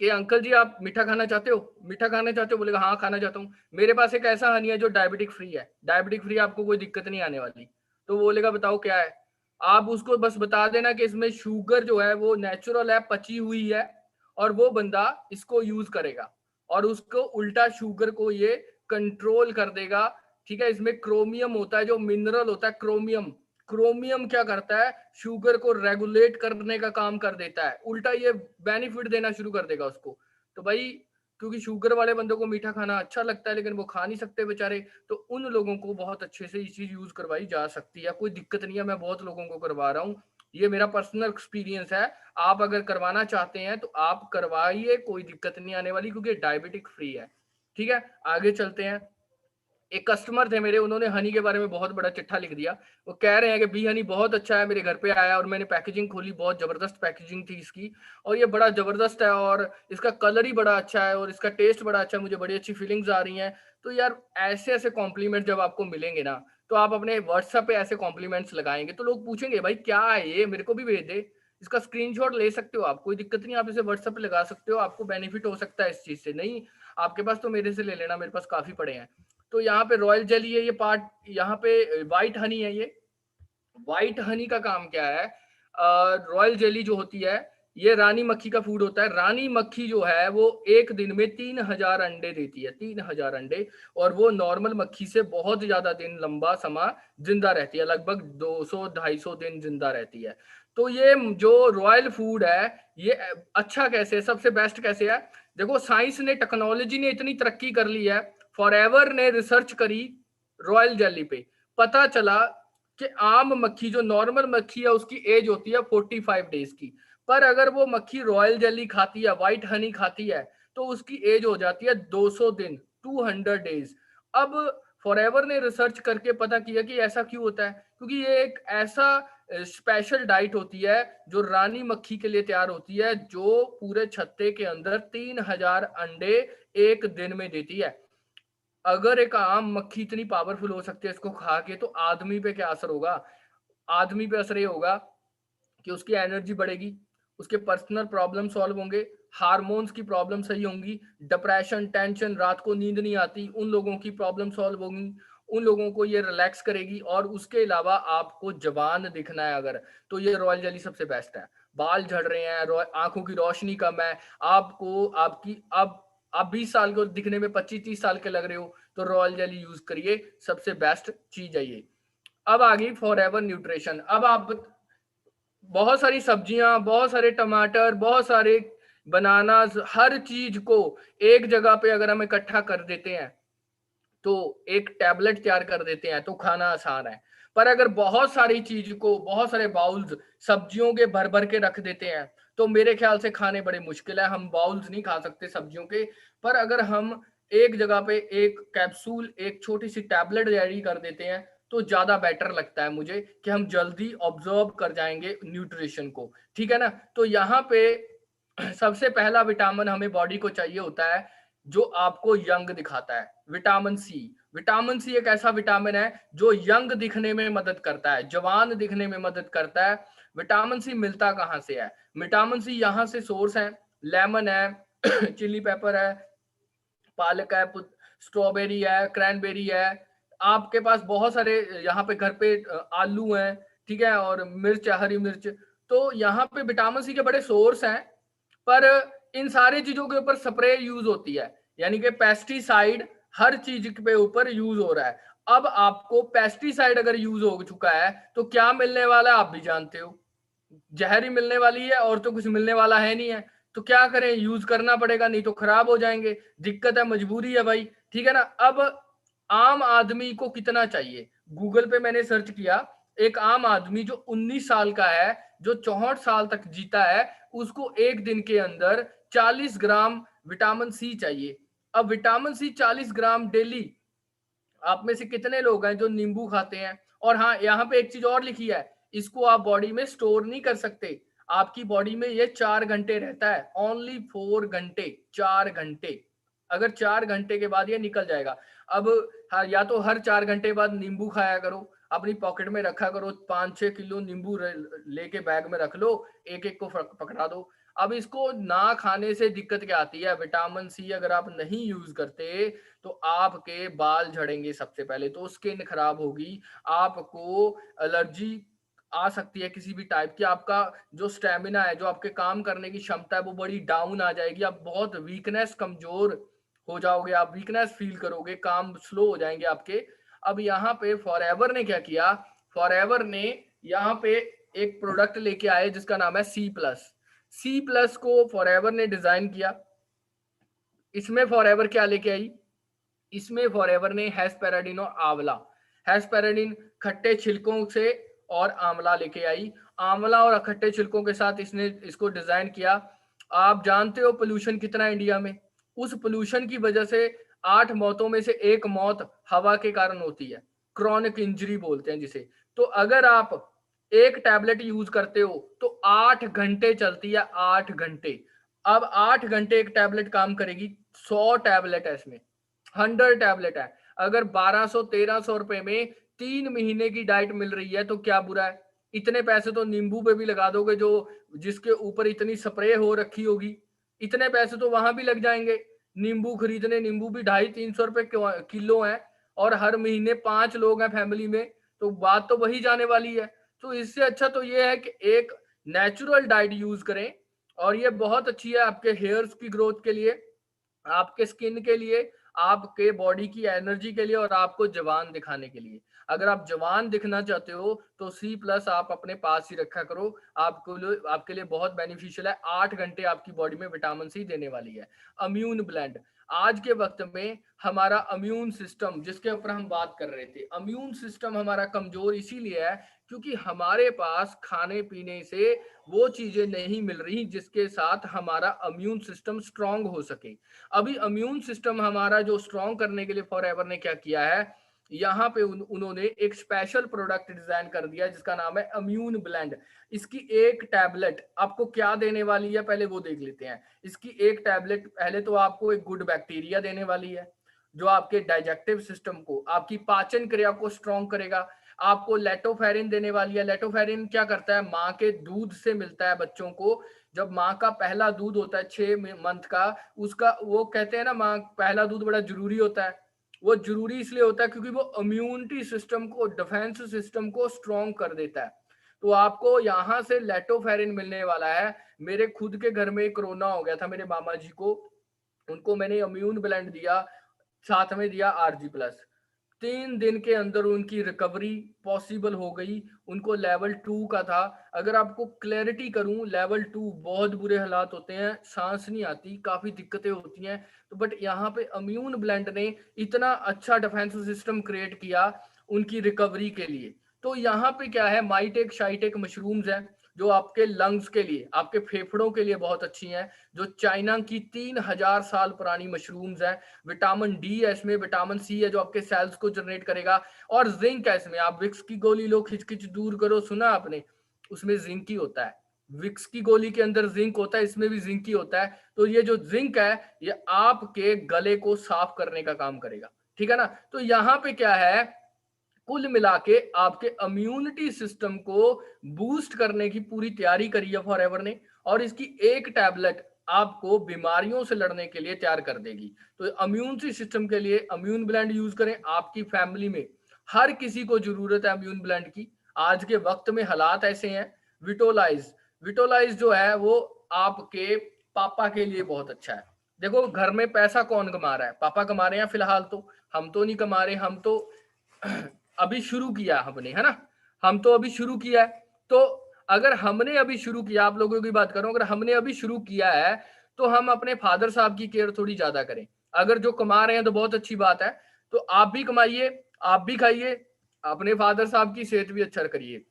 कि अंकल जी आप मीठा खाना चाहते हो, मीठा खाना चाहते हो? बोलेगा हाँ खाना चाहता हूँ, मेरे पास एक ऐसा हनी है जो डायबिटिक फ्री है, डायबिटिक फ्री, आपको कोई दिक्कत नहीं आने वाली। तो बोलेगा बताओ क्या है, आप उसको बस बता देना कि इसमें शुगर जो है वो नेचुरल है, पची हुई है, और वो बंदा इसको यूज करेगा और उसको उल्टा शुगर को ये कंट्रोल कर देगा, ठीक है। इसमें क्रोमियम होता है, जो मिनरल होता है क्रोमियम, क्रोमियम क्या करता है, शुगर को रेगुलेट करने का काम कर देता है, उल्टा ये बेनिफिट देना शुरू कर देगा उसको। तो भाई क्योंकि शुगर वाले बंदों को मीठा खाना अच्छा लगता है लेकिन वो खा नहीं सकते बेचारे, तो उन लोगों को बहुत अच्छे से ये चीज यूज करवाई जा सकती है, कोई दिक्कत नहीं है, मैं बहुत लोगों को करवा रहा हूँ, ये मेरा पर्सनल एक्सपीरियंस है। आप अगर करवाना चाहते हैं तो आप करवाइए, कोई दिक्कत नहीं आने वाली, क्योंकि डायबिटिक फ्री है। ठीक है, आगे चलते हैं। एक कस्टमर थे मेरे, उन्होंने हनी के बारे में बहुत बड़ा चिट्ठा लिख दिया। वो कह रहे हैं कि बी हनी बहुत अच्छा है, मेरे घर पे आया और मैंने पैकेजिंग खोली, बहुत जबरदस्त पैकेजिंग थी इसकी, और ये बड़ा जबरदस्त है और इसका कलर ही बड़ा अच्छा है और इसका टेस्ट बड़ा अच्छा है, मुझे बड़ी अच्छी फीलिंग्स आ रही हैं। तो यार ऐसे ऐसे कॉम्प्लीमेंट जब आपको मिलेंगे ना, तो आप अपने व्हाट्सएप पे ऐसे कॉम्प्लीमेंट्स लगाएंगे तो लोग पूछेंगे भाई क्या है ये, मेरे को भी भेज दे। इसका स्क्रीनशॉट ले सकते हो आप, कोई दिक्कत नहीं, आप इसे व्हाट्सएप पे लगा सकते हो, आपको बेनिफिट हो सकता है इस चीज से। नहीं आपके पास तो मेरे से ले लेना, मेरे पास काफी पड़े हैं। तो यहाँ पे रॉयल जेली है ये पार्ट, यहाँ पे व्हाइट हनी है ये। व्हाइट हनी का काम क्या है, रॉयल जेली जो होती है ये रानी मक्खी का फूड होता है। रानी मक्खी जो है वो एक दिन में 3,000 अंडे देती है, 3,000 अंडे, और वो नॉर्मल मक्खी से बहुत ज्यादा दिन लंबा समय जिंदा रहती है, लगभग 200-250 दिन जिंदा रहती है। तो ये जो रॉयल फूड है ये अच्छा कैसे है, सबसे बेस्ट कैसे है, देखो साइंस ने, टेक्नोलॉजी ने इतनी तरक्की कर ली है, फॉरएवर ने रिसर्च करी रॉयल जेली पे, पता चला कि आम मक्खी जो नॉर्मल मक्खी है उसकी एज होती है 45 डेज की, पर अगर वो मक्खी रॉयल जेली खाती है, व्हाइट हनी खाती है, तो उसकी एज हो जाती है 200 दिन, 200 डेज। अब फॉरएवर ने रिसर्च करके पता किया कि ऐसा क्यों होता है, क्योंकि ये एक ऐसा स्पेशल डाइट होती है जो रानी मक्खी के लिए तैयार होती है, जो पूरे छत्ते के अंदर 3,000 अंडे एक दिन में देती है। अगर एक आम मक्खी इतनी पावरफुल हो सकती है इसको खा के, तो आदमी पे क्या असर होगा, आदमी पे असर ये होगा कि उसकी एनर्जी बढ़ेगी, उसके पर्सनल प्रॉब्लम सॉल्व होंगे, हार्मोन्स की प्रॉब्लम सही होंगी, डिप्रेशन, टेंशन, रात को नींद नहीं आती, उन लोगों की प्रॉब्लम सॉल्व होंगी, उन लोगों को ये रिलैक्स करेगी। और उसके अलावा आपको जवान दिखना है अगर, तो ये रॉयल जेली सबसे बेस्ट है। बाल झड़ रहे हैं, आंखों की रोशनी कम है, आपको आपकी अब आप 20 साल को दिखने में 25-30 साल के लग रहे हो, तो रॉयल जेली यूज करिए, सबसे बेस्ट चीज है ये। अब आ गई फॉर एवर न्यूट्रिशन। अब आप बहुत सारी सब्जियां, बहुत सारे टमाटर, बहुत सारे बनानास, हर चीज को एक जगह पे अगर हम इकट्ठा कर देते हैं तो एक टैबलेट तैयार कर देते हैं तो खाना आसान है। पर अगर बहुत सारी चीज को, बहुत सारे बाउल्स सब्जियों के भर भर के रख देते हैं तो मेरे ख्याल से खाने बड़े मुश्किल है, हम बाउल्स नहीं खा सकते सब्जियों के। पर अगर हम एक जगह पे एक कैप्सूल, एक छोटी सी टैबलेट रेडी कर देते हैं तो ज्यादा बेटर लगता है मुझे, कि हम जल्दी ऑब्जर्व कर जाएंगे न्यूट्रिशन को। ठीक है ना, तो यहाँ पे सबसे पहला विटामिन हमें बॉडी को चाहिए होता है जो आपको यंग दिखाता है, विटामिन सी। विटामिन सी एक ऐसा विटामिन है जो यंग दिखने में मदद करता है, जवान दिखने में मदद करता है। विटामिन सी मिलता कहाँ से है, विटामिन सी यहाँ से सोर्स है, लेमन है चिली पेपर है, पालक है, स्ट्रॉबेरी है, क्रैनबेरी है, आपके पास बहुत सारे यहाँ पे घर पे आलू हैं, ठीक है, और मिर्च है, हरी मिर्च। तो यहाँ पे विटामिन सी के बड़े सोर्स हैं, पर इन सारी चीजों के ऊपर स्प्रे यूज होती है, यानी कि पेस्टिसाइड हर चीज पे ऊपर यूज हो रहा है। अब आपको पेस्टिसाइड अगर यूज हो चुका है तो क्या मिलने वाला है आप भी जानते हो, जहर ही मिलने वाली है, और तो कुछ मिलने वाला है नहीं है। तो क्या करें, यूज करना पड़ेगा, नहीं तो खराब हो जाएंगे, दिक्कत है, मजबूरी है भाई। ठीक है ना। अब आम आदमी को कितना चाहिए, गूगल पे मैंने सर्च किया, एक आम आदमी जो 19 साल का है, जो 64 साल तक जीता है, उसको एक दिन के अंदर 40 ग्राम विटामिन सी चाहिए। अब विटामिन सी 40 ग्राम डेली, आप में से कितने लोग हैं जो नींबू खाते हैं। और हाँ, यहाँ पे एक चीज और लिखी है, इसको आप बॉडी में स्टोर नहीं कर सकते, आपकी बॉडी में ये 4 घंटे रहता है, ओनली 4 घंटे, 4 घंटे। अगर 4 घंटे के बाद ये निकल जाएगा। अब हाँ, या तो हर 4 घंटे बाद नींबू खाया करो, अपनी पॉकेट में रखा करो, 5-6 किलो नींबू लेके बैग में रख लो, एक एक को पकड़ा दो। अब इसको ना खाने से दिक्कत क्या आती है, विटामिन सी अगर आप नहीं यूज करते तो आपके बाल झड़ेंगे, सबसे पहले तो स्किन खराब होगी, आपको एलर्जी आ सकती है किसी भी टाइप की, आपका जो स्टेमिना है, जो आपके काम करने की क्षमता है, वो बड़ी डाउन आ जाएगी, आप बहुत वीकनेस, कमजोर हो जाओगे, आप वीकनेस फील करोगे, काम स्लो हो जाएंगे आपके। अब यहाँ पे फॉरएवर ने क्या किया, फॉरएवर ने यहाँ पे एक प्रोडक्ट लेके आए जिसका नाम है C+। को फॉरएवर ने डिजाइन किया। इसमें फॉरएवर क्या लेके आई, इसमें फॉरएवर ने हेस्पेराडिन और आंवला, हेस्पेराडिन खट्टे छिलकों से और आंवला लेके आई। आंवला और खट्टे छिलकों के साथ इसने इसको डिजाइन किया। आप जानते हो पोल्यूशन कितना है इंडिया में, उस पोल्यूशन की वजह से 8 मौतों में से 1 मौत हवा के कारण होती है, क्रॉनिक इंजरी बोलते हैं जिसे। तो अगर आप एक टैबलेट यूज करते हो तो 8 घंटे चलती है, 8 घंटे। अब 8 घंटे एक टैबलेट काम करेगी, 100 टैबलेट है इसमें, 100 टैबलेट है। अगर 1200-1300 रुपए में 3 महीने की डाइट मिल रही है तो क्या बुरा है। इतने पैसे तो नींबू पे भी लगा दोगे, जो जिसके ऊपर इतनी स्प्रे हो रखी होगी, इतने पैसे तो वहां भी लग जाएंगे। नींबू खरीदने, नींबू भी 250-300 रुपए किलो है, और हर महीने 5 लोग हैं फैमिली में, तो बात तो वही जाने वाली है। तो इससे अच्छा तो ये है कि एक नेचुरल डाइट यूज करें, और ये बहुत अच्छी है आपके हेयर्स की ग्रोथ के लिए, आपके स्किन के लिए, आपके बॉडी की एनर्जी के लिए, और आपको जवान दिखाने के लिए। अगर आप जवान दिखना चाहते हो तो C+ आप अपने पास ही रखा करो, आपके लिए बहुत बेनिफिशियल है। 8 घंटे आपकी बॉडी में विटामिन C देने वाली है। अम्यून ब्लेंड, आज के वक्त में हमारा अम्यून सिस्टम, जिसके ऊपर हम बात कर रहे थे, अम्यून सिस्टम हमारा कमजोर इसीलिए है क्योंकि हमारे पास खाने पीने से वो चीजें नहीं मिल रही जिसके साथ हमारा अम्यून सिस्टम स्ट्रांग हो सके। अभी इम्यून सिस्टम हमारा जो स्ट्रॉन्ग करने के लिए फॉरएवर ने क्या किया है, यहाँ पे उन्होंने एक स्पेशल प्रोडक्ट डिजाइन कर दिया जिसका नाम है इम्यून ब्लेंड। इसकी एक टैबलेट आपको क्या देने वाली है पहले वो देख लेते हैं। इसकी एक टैबलेट पहले तो आपको एक गुड बैक्टीरिया देने वाली है जो आपके डाइजेस्टिव सिस्टम को, आपकी पाचन क्रिया को स्ट्रॉन्ग करेगा। आपको लेटोफेरिन देने वाली है। लेटोफेरिन क्या करता है, माँ के दूध से मिलता है बच्चों को। जब माँ का पहला दूध होता है 6 मंथ का, उसका वो कहते हैं ना, माँ पहला दूध बड़ा जरूरी होता है। वो जरूरी इसलिए होता है क्योंकि वो इम्यूनिटी सिस्टम को, डिफेंस सिस्टम को स्ट्रॉन्ग कर देता है। तो आपको यहाँ से लेटोफेरिन मिलने वाला है। मेरे खुद के घर में कोरोना हो गया था मेरे मामा जी को, उनको मैंने इम्यून ब्लेंड दिया, साथ में दिया RG+। 3 दिन के अंदर उनकी रिकवरी पॉसिबल हो गई। उनको लेवल 2 का था। अगर आपको क्लैरिटी करूं, लेवल 2 बहुत बुरे हालात होते हैं, सांस नहीं आती, काफी दिक्कतें होती हैं। तो बट यहाँ पे इम्यून ब्लेंड ने इतना अच्छा डिफेंस सिस्टम क्रिएट किया उनकी रिकवरी के लिए। तो यहाँ पे क्या है, माइटेक शाइटेक मशरूम्स है जो आपके लंग्स के लिए, आपके फेफड़ों के लिए बहुत अच्छी हैं, जो चाइना की 3000 साल पुरानी मशरूम्स हैं। विटामिन डी है इसमें, विटामिन सी है जो आपके सेल्स को जनरेट करेगा, और जिंक है इसमें। आप विक्स की गोली लो, खिचखिच दूर करो, सुना आपने, उसमें जिंक ही होता है। विक्स की गोली के अंदर जिंक होता है, इसमें भी जिंक ही होता है। तो ये जो जिंक है ये आपके गले को साफ करने का काम करेगा, ठीक है ना। तो यहाँ पे क्या है, कुल मिला के आपके इम्यूनिटी सिस्टम को बूस्ट करने की पूरी तैयारी करी है फॉरएवर ने, और इसकी एक टैबलेट आपको बीमारियों से लड़ने के लिए तैयार कर देगी। तो इम्यून सिस्टम के लिए इम्यून ब्लेंड यूज करें। आपकी फैमिली में हर किसी को जरूरत है इम्यून ब्लेंड की, आज के वक्त में हालात ऐसे हैं। विटोलाइज, विटोलाइज जो है वो आपके पापा के लिए बहुत अच्छा है। देखो घर में पैसा कौन कमा रहा है, पापा कमा रहे हैं फिलहाल, तो हम तो नहीं कमा रहे, हम तो अभी शुरू किया हमने, है ना, हम तो अभी शुरू किया है। तो अगर हमने अभी शुरू किया, आप लोगों की बात करूं, अगर हमने अभी शुरू किया है तो हम अपने फादर साहब की केयर थोड़ी ज्यादा करें। अगर जो कमा रहे हैं तो बहुत अच्छी बात है, तो आप भी कमाइए, आप भी खाइए, अपने फादर साहब की सेहत भी अच्छा करिए।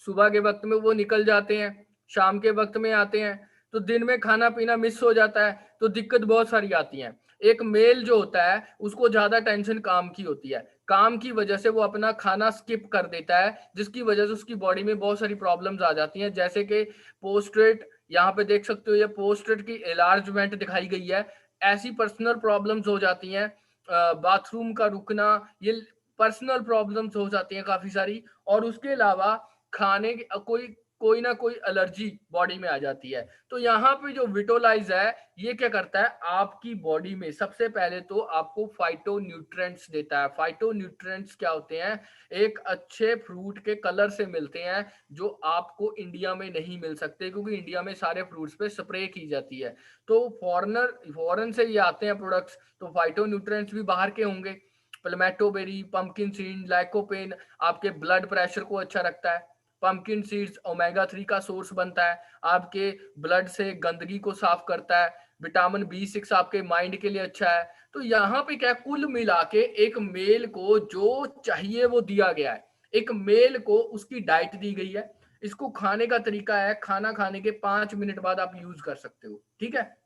सुबह के वक्त में वो निकल जाते हैं, शाम के वक्त में आते हैं, तो दिन में खाना पीना मिस हो जाता है, तो दिक्कत बहुत सारी आती है। एक मेल जो होता है उसको ज्यादा टेंशन काम की होती है, काम की वजह से वो अपना खाना स्किप कर देता है, जिसकी वजह से उसकी बॉडी में बहुत सारी प्रॉब्लम्स आ जाती हैं, जैसे कि पोस्ट्रेट, यहाँ पे देख सकते हो ये पोस्ट्रेट की एलार्जमेंट दिखाई गई है। ऐसी पर्सनल प्रॉब्लम्स हो जाती हैं, बाथरूम का रुकना, ये पर्सनल प्रॉब्लम्स हो जाती हैं काफी सारी। और उसके अलावा खाने की कोई कोई ना कोई एलर्जी बॉडी में आ जाती है। तो यहाँ पे जो विटोलाइज है ये क्या करता है, आपकी बॉडी में सबसे पहले तो आपको फाइटो न्यूट्रिएंट्स देता है। फाइटो न्यूट्रिएंट्स क्या होते हैं, एक अच्छे फ्रूट के कलर से मिलते हैं जो आपको इंडिया में नहीं मिल सकते, क्योंकि इंडिया में सारे फ्रूट्स पे स्प्रे की जाती है। तो फॉरन से ये आते हैं प्रोडक्ट्स, तो फाइटो न्यूट्रिएंट्स भी बाहर के होंगे। प्लमेटोबेरी, पंपकिन सीड, लाइकोपेन आपके ब्लड प्रेशर को अच्छा रखता है। पंपकिन सीड्स ओमेगा 3 का सोर्स बनता है, आपके ब्लड से गंदगी को साफ करता है। विटामिन B6 आपके माइंड के लिए अच्छा है। तो यहाँ पे क्या, कुल मिला के एक मेल को जो चाहिए वो दिया गया है। एक मेल को उसकी डाइट दी गई है। इसको खाने का तरीका है, खाना खाने के 5 मिनट बाद आप यूज कर सकते हो। ठीक है,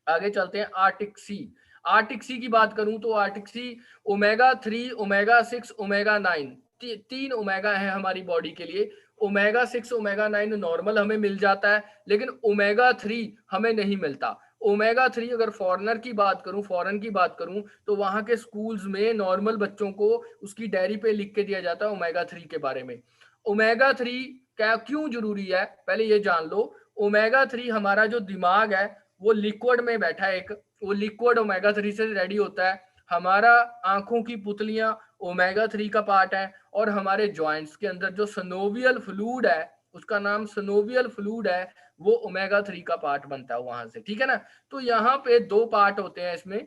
आगे चलते हैं। आर्टिक सी, आर्टिक सी की बात करूं तो आर्टिक सी ओमेगा 3, ओमेगा 6, ओमेगा 9, तीन ओमेगा है हमारी बॉडी के लिए। ओमेगा 6, ओमेगा 9 नॉर्मल हमें मिल जाता है, लेकिन ओमेगा 3 हमें नहीं मिलता। ओमेगा 3 अगर फॉरेनर की बात करूं, फॉरेन की बात करूं, तो वहां के स्कूल्स में नॉर्मल बच्चों को उसकी डायरी पे लिख के दिया जाता है ओमेगा 3 के बारे में। ओमेगा 3 क्या क्यों जरूरी है, पहले ये जान लो। ओमेगा 3 हमारा जो दिमाग है वो लिक्विड में बैठा है, एक वो लिक्विड ओमेगा 3 से रेडी होता है। हमारा आंखों की पुतलियां ओमेगा 3 का पार्ट है, और हमारे जॉइंट्स के अंदर जो सनोवियल फ्लूइड है, उसका नाम सनोवियल फ्लूइड है, वो ओमेगा 3 का पार्ट बनता है वहां से। ठीक है ना। तो यहाँ पे दो पार्ट होते हैं इसमें,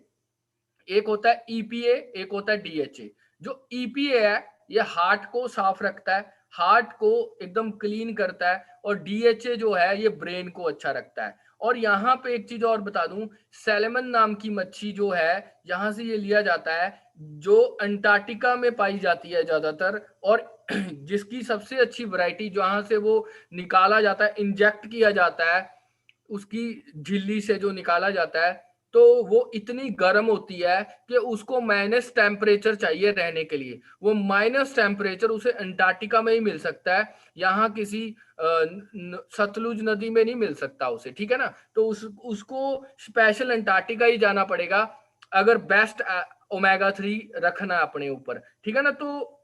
एक होता है ईपीए, एक होता है डीएचए। जो ईपीए है ये हार्ट को साफ रखता है, हार्ट को एकदम क्लीन करता है, और डीएचए जो है ये ब्रेन को अच्छा रखता है। और यहाँ पे एक चीज और बता दूं, सैल्मन नाम की मच्छी जो है, यहाँ से ये लिया जाता है, जो अंटार्कटिका में पाई जाती है ज्यादातर, और जिसकी सबसे अच्छी वैरायटी जहां से वो निकाला जाता है, इंजेक्ट किया जाता है, उसकी झिल्ली से जो निकाला जाता है, तो वो इतनी गर्म होती है कि उसको माइनस टेम्परेचर चाहिए रहने के लिए। वो माइनस टेम्परेचर उसे अंटार्कटिका में ही मिल सकता है, यहाँ किसी सतलुज नदी में नहीं मिल सकता उसे। ठीक है ना। तो उसको स्पेशल अंटार्कटिका ही जाना पड़ेगा अगर बेस्ट ओमेगा 3 रखना है अपने ऊपर। ठीक है ना। तो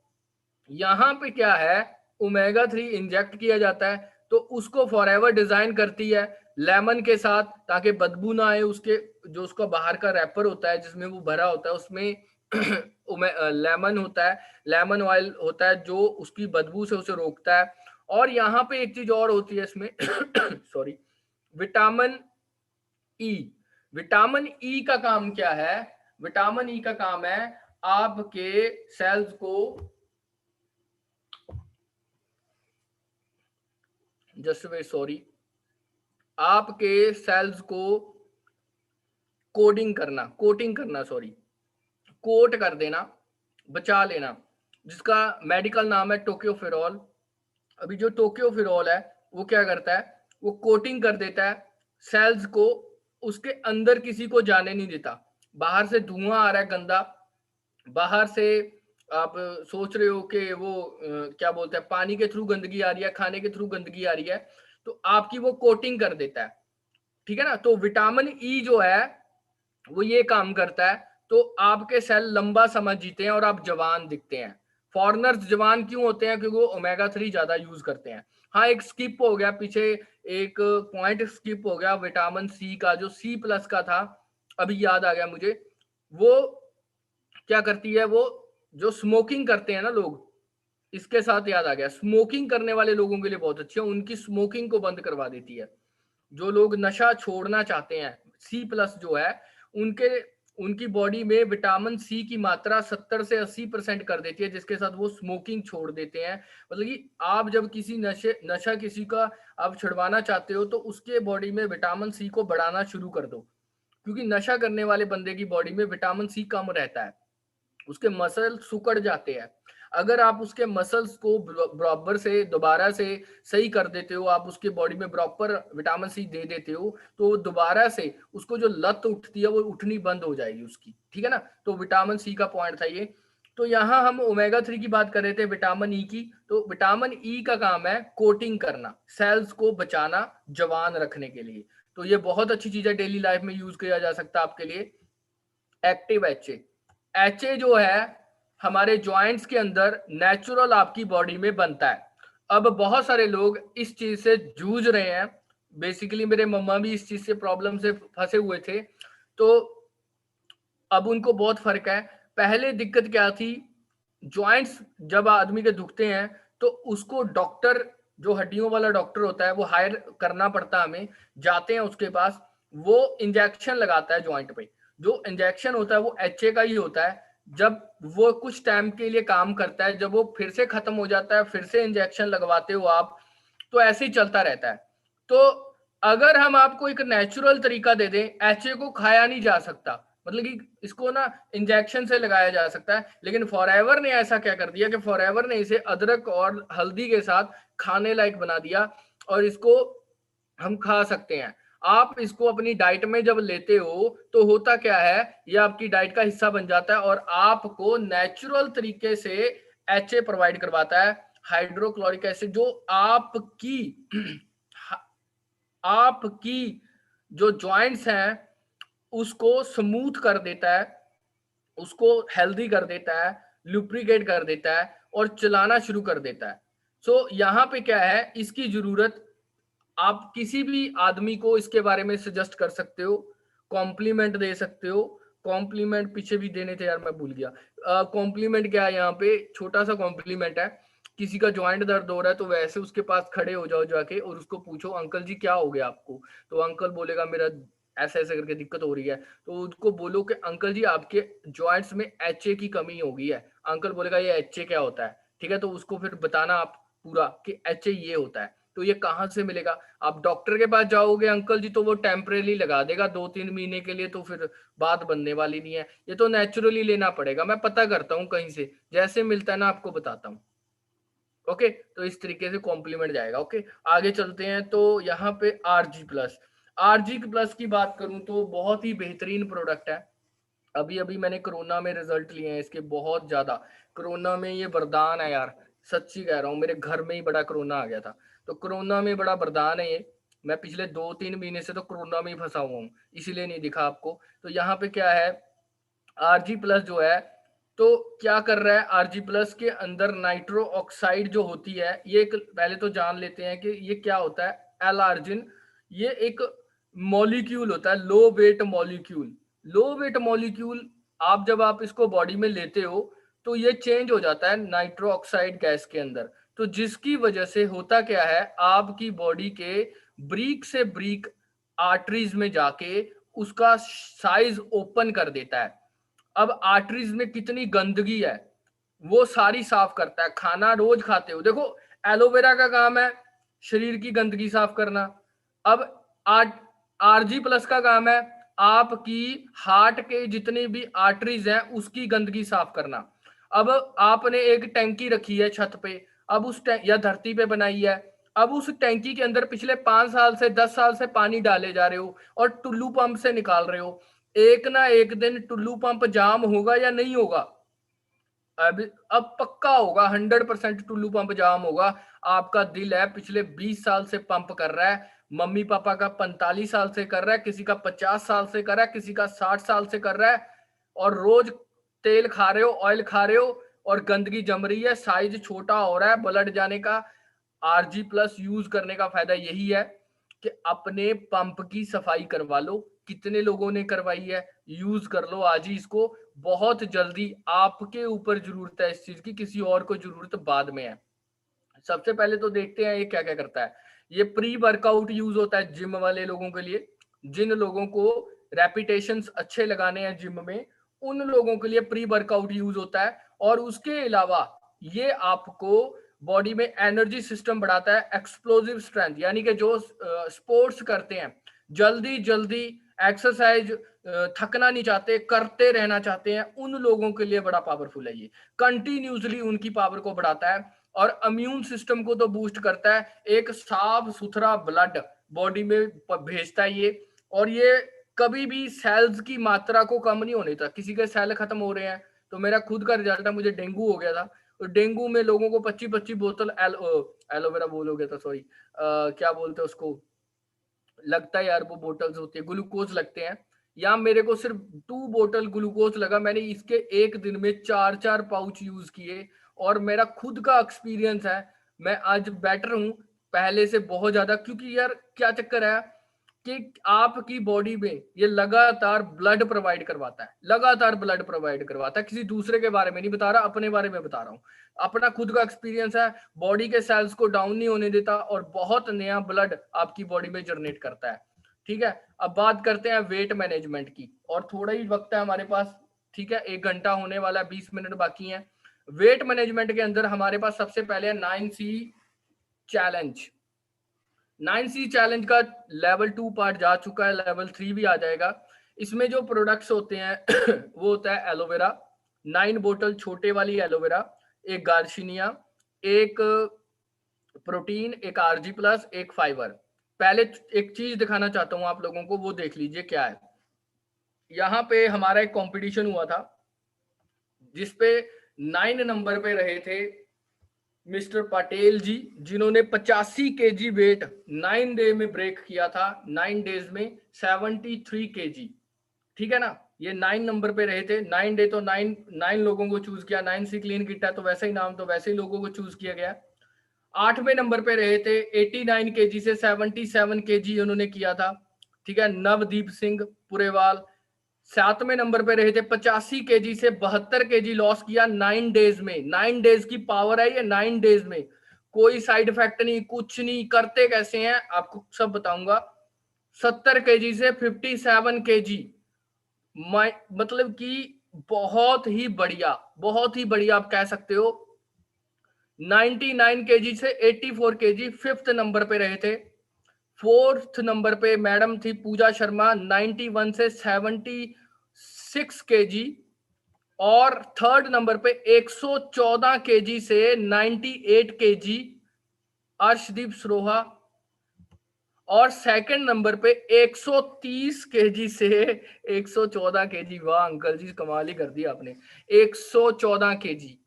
यहाँ पे क्या है, ओमेगा 3 इंजेक्ट किया जाता है, तो उसको फॉरएवर डिजाइन करती है लेमन के साथ, ताकि बदबू ना आए उसके, जो उसका बाहर का रैपर होता है जिसमें वो भरा होता है, उसमें लेमन होता है, लेमन ऑयल होता है, जो उसकी बदबू से उसे रोकता है। और यहाँ पे एक चीज और होती है इसमें sorry, vitamin E. Vitamin E का काम क्या है, विटामिन ई का काम है आपके सेल्स को, जस्ट वे सॉरी, आपके सेल्स को कोटिंग करना सॉरी, कोट कर देना, बचा लेना, जिसका मेडिकल नाम है टोक्योफेरॉल। अभी जो टोक्योफेरॉल है वो क्या करता है, वो कोटिंग कर देता है सेल्स को, उसके अंदर किसी को जाने नहीं देता। बाहर से धुआं आ रहा है गंदा, बाहर से आप सोच रहे हो कि वो क्या बोलते हैं, पानी के थ्रू गंदगी आ रही है, खाने के थ्रू गंदगी आ रही है, तो आपकी वो कोटिंग कर देता है। ठीक है ना। तो विटामिन ई जो है वो ये काम करता है, तो आपके सेल लंबा समय जीते हैं और आप जवान दिखते हैं। फॉरेनर्स जवान क्यों होते हैं, क्योंकि वो ओमेगा 3 ज्यादा यूज करते हैं। हाँ, एक स्किप हो गया पीछे, एक पॉइंट स्किप हो गया विटामिन सी का, जो C+ का था, अभी याद आ गया मुझे। वो क्या करती है, वो जो स्मोकिंग करते हैं ना लोग, इसके साथ याद आ गया, स्मोकिंग करने वाले लोगों के लिए बहुत अच्छी है, उनकी स्मोकिंग को बंद करवा देती है। जो लोग नशा छोड़ना चाहते हैं, C+ जो है, उनके उनकी बॉडी में विटामिन सी की मात्रा 70 से 80% कर देती है, जिसके साथ वो स्मोकिंग छोड़ देते हैं। मतलब कि आप जब किसी नशा किसी का आप छुड़वाना चाहते हो, तो उसके बॉडी में विटामिन सी को बढ़ाना शुरू कर दो, क्योंकि नशा करने वाले बंदे की बॉडी में विटामिन सी कम रहता है, उसके मसल सिकुड़ जाते हैं। अगर आप उसके मसल्स को बराबर से दोबारा से सही कर देते हो, आप उसके बॉडी में प्रॉपर विटामिन सी दे देते हो, तो दोबारा से उसको जो लत उठती है वो उठनी बंद हो जाएगी उसकी। ठीक है ना। तो विटामिन सी का पॉइंट था ये। तो यहाँ हम ओमेगा 3 की बात कर रहे थे, विटामिन ई की। तो विटामिन ई का काम है कोटिंग करना, सेल्स को बचाना, जवान रखने के लिए। तो ये बहुत अच्छी चीज है, डेली लाइफ में यूज किया जा सकता है आपके लिए। एक्टिव एच ए जो है हमारे जॉइंट्स के अंदर नेचुरल आपकी बॉडी में बनता है। अब बहुत सारे लोग इस चीज से जूझ रहे हैं, बेसिकली मेरे मम्मा भी इस चीज से प्रॉब्लम से फंसे हुए थे, तो अब उनको बहुत फर्क है। पहले दिक्कत क्या थी, जॉइंट्स जब आदमी के दुखते हैं तो उसको डॉक्टर, जो हड्डियों वाला डॉक्टर होता है, वो हायर करना पड़ता है हमें, जाते हैं उसके पास, वो इंजेक्शन लगाता है जॉइंट पे। जो इंजेक्शन होता है वो HA का ही होता है, जब वो कुछ टाइम के लिए काम करता है, जब वो फिर से खत्म हो जाता है, फिर से इंजेक्शन लगवाते हो आप, तो ऐसे ही चलता रहता है। तो अगर हम आपको एक नेचुरल तरीका दे दें, एचए को खाया नहीं जा सकता, मतलब कि इसको ना इंजेक्शन से लगाया जा सकता है, लेकिन फॉरएवर ने ऐसा क्या कर दिया कि फॉरएवर ने इसे अदरक और हल्दी के साथ खाने लायक बना दिया और इसको हम खा सकते हैं। आप इसको अपनी डाइट में जब लेते हो तो होता क्या है, ये आपकी डाइट का हिस्सा बन जाता है और आपको नेचुरल तरीके से एचए प्रोवाइड करवाता है, हाइड्रोक्लोरिक एसिड, जो आपकी आपकी जो जॉइंट्स हैं उसको स्मूथ कर देता है, उसको हेल्दी कर देता है, लुब्रिकेट कर देता है और चलाना शुरू कर देता है। सो यहाँ पे क्या है, इसकी जरूरत आप किसी भी आदमी को इसके बारे में सजेस्ट कर सकते हो, कॉम्प्लीमेंट दे सकते हो। कॉम्प्लीमेंट पीछे भी देने थे यार, मैं भूल गया। कॉम्प्लीमेंट क्या है, यहाँ पे छोटा सा कॉम्प्लीमेंट है, किसी का जॉइंट दर्द हो रहा है तो वैसे उसके पास खड़े हो जाओ जाके और उसको पूछो अंकल जी क्या हो गया आपको, तो अंकल बोलेगा मेरा ऐसे ऐसे करके दिक्कत हो रही है, तो उसको बोलो कि अंकल जी आपके जॉइंट्स में एचए की कमी हो गई है। अंकल बोलेगा ये एचए क्या होता है, ठीक है, तो उसको फिर बताना आप पूरा कि एचए ये होता है। तो ये कहाँ से मिलेगा, आप डॉक्टर के पास जाओगे अंकल जी तो वो टेम्परेली लगा देगा 2-3 महीने के लिए, तो फिर बात बनने वाली नहीं है। ये तो नेचुरली लेना पड़ेगा, मैं पता करता हूँ कहीं से, जैसे मिलता है ना आपको बताता हूँ। ओके, तो इस तरीके से कॉम्प्लीमेंट जाएगा। ओके, आगे चलते हैं। तो यहाँ पे आरजी प्लस, आरजी प्लस की बात करूं तो बहुत ही बेहतरीन प्रोडक्ट है। अभी अभी मैंने कोरोना में रिजल्ट लिए हैं इसके, बहुत ज्यादा। कोरोना में ये वरदान है यार, सच्ची कह रहा हूँ, मेरे घर में ही बड़ा कोरोना आ गया था, तो कोरोना में बड़ा वरदान है ये। मैं पिछले 2-3 महीने से तो कोरोना में ही फंसा हुआ हूँ, इसीलिए नहीं दिखा आपको। तो यहाँ पे क्या है, आरजी प्लस जो है, तो क्या कर रहा है, आरजी प्लस के अंदर नाइट्रो ऑक्साइड जो होती है, ये एक पहले तो जान लेते हैं कि ये क्या होता है। एल आर्जिन, ये एक मॉलिक्यूल होता है, लो वेट मॉलिक्यूल। लो वेट मॉलिक्यूल, आप जब आप इसको बॉडी में लेते हो तो ये चेंज हो जाता है नाइट्रो ऑक्साइड गैस के अंदर, तो जिसकी वजह से होता क्या है, आपकी बॉडी के ब्रीक से ब्रीक आर्टरीज में जाके उसका साइज ओपन कर देता है। अब आर्टरीज में कितनी गंदगी है वो सारी साफ करता है। खाना रोज खाते हो, देखो एलोवेरा का काम है शरीर की गंदगी साफ करना। अब आरजी प्लस का काम है आपकी हार्ट के जितने भी आर्टरीज हैं उसकी गंदगी साफ करना। अब आपने एक टैंकी रखी है छत पे, अब उस या धरती पे बनाई है, अब उस टैंकी के अंदर पिछले 5 साल से 10 साल से पानी डाले जा रहे हो और टुल्लू पंप से निकाल रहे हो, एक ना एक दिन टुल्लू पंप जाम होगा या नहीं होगा। अब पक्का होगा, 100% टुल्लू पंप जाम होगा। आपका दिल है पिछले 20 साल से पंप कर रहा है, मम्मी पापा का 45 साल से कर रहा है, किसी का 50 साल से कर रहा है, किसी का 60 साल से कर रहा है, और रोज तेल खा रहे हो, ऑयल खा रहे हो और गंदगी जम रही है, साइज छोटा हो रहा है ब्लड जाने का। आरजी प्लस यूज करने का फायदा यही है कि अपने पंप की सफाई करवा लो। कितने लोगों ने करवाई है, यूज कर लो आज ही इसको, बहुत जल्दी। आपके ऊपर जरूरत है इस चीज की, किसी और को जरूरत बाद में है। सबसे पहले तो देखते हैं ये क्या क्या करता है। ये प्री वर्कआउट यूज होता है जिम वाले लोगों के लिए, जिन लोगों को रेपिटेशंस अच्छे लगाने हैं जिम में, उन लोगों के लिए प्री वर्कआउट यूज होता है। और उसके अलावा ये आपको बॉडी में एनर्जी सिस्टम बढ़ाता है, एक्सप्लोसिव स्ट्रेंथ, यानी कि जो स्पोर्ट्स करते हैं, जल्दी जल्दी एक्सरसाइज, थकना नहीं चाहते, करते रहना चाहते हैं, उन लोगों के लिए बड़ा पावरफुल है ये। कंटिन्यूसली उनकी पावर को बढ़ाता है और इम्यून सिस्टम को तो बूस्ट करता है, एक साफ सुथरा ब्लड बॉडी में भेजता है ये। और ये कभी भी सेल्स की मात्रा को कम नहीं होने देता। किसी के सेल खत्म हो रहे हैं, तो मेरा खुद का रिजल्ट है, मुझे डेंगू हो गया था, तो डेंगू में लोगों को 25-25 बोतल एलोवेरा बोल हो गया था, सॉरी, क्या बोलते हैं उसको, लगता है यार वो बोटल्स होती है, ग्लूकोज लगते हैं। या मेरे को सिर्फ 2 बोतल ग्लूकोज लगा, मैंने इसके एक दिन में 4-4 पाउच यूज किए और मेरा खुद का एक्सपीरियंस है, मैं आज बेटर हूं पहले से बहुत ज्यादा। क्योंकि यार क्या चक्कर है कि आपकी बॉडी में ये लगातार ब्लड प्रोवाइड करवाता है, लगातार ब्लड प्रोवाइड करवाता है। किसी दूसरे के बारे में नहीं बता रहा, अपने बारे में बता रहा हूँ, अपना खुद का एक्सपीरियंस है। बॉडी के सेल्स को डाउन नहीं होने देता और बहुत नया ब्लड आपकी बॉडी में जनरेट करता है। ठीक है, अब बात करते हैं वेट मैनेजमेंट की, और थोड़ा ही वक्त है हमारे पास, ठीक है, 1 घंटा होने वाला है, 20 मिनट बाकी हैं। वेट मैनेजमेंट के अंदर हमारे पास सबसे पहले है 9C चैलेंज। 9C चैलेंज का लेवल 2 पार्ट जा चुका है, लेवल 3 भी आ जाएगा। इसमें जो प्रोडक्ट्स होते हैं वो होता है एलोवेरा, 9 बोतल छोटे वाली एलोवेरा, एक गार्शिनिया, एक प्रोटीन, एक आरजी प्लस, एक फाइबर। पहले एक चीज दिखाना चाहता हूं आप लोगों को, वो देख लीजिए क्या है। यहाँ पे हमारा एक कंपटीशन हुआ था जिसपे 9 नंबर पे रहे थे मिस्टर पटेल जी, जिन्होंने 85 केजी वेट 9 डे में ब्रेक किया था, 9 डेज में 73 केजी। ठीक है ना, ये 9 नंबर पे रहे थे। 9 डे तो 9 लोगों को चूज किया, 9C क्लीन किट है तो वैसे ही नाम, तो वैसे ही लोगों को चूज किया गया। 8वें नंबर पे रहे थे 89 केजी से 77 केजी उन्होंने किया था। ठीक है, नवदीप सिंह पुरेवाल। 7वें नंबर पे रहे थे 85 केजी से 72 केजी लॉस किया 9 डेज में। 9 डेज की पावर है ये, 9 डेज में कोई साइड इफेक्ट नहीं, कुछ नहीं। करते कैसे हैं आपको सब बताऊंगा। 70 केजी से 57 केजी, मतलब कि बहुत ही बढ़िया, बहुत ही बढ़िया आप कह सकते हो। 99 केजी से 84 केजी 5th नंबर पे रहे थे। 4th नंबर पे मैडम थी पूजा शर्मा, 91 से 76 केजी। और 3rd नंबर पे 114 केजी से 98 केजी अर्शदीप सरोहा। और 2nd नंबर पे 130 केजी से 114 केजी, वाह अंकल जी कमाल ही कर दिया आपने, 114 केजी।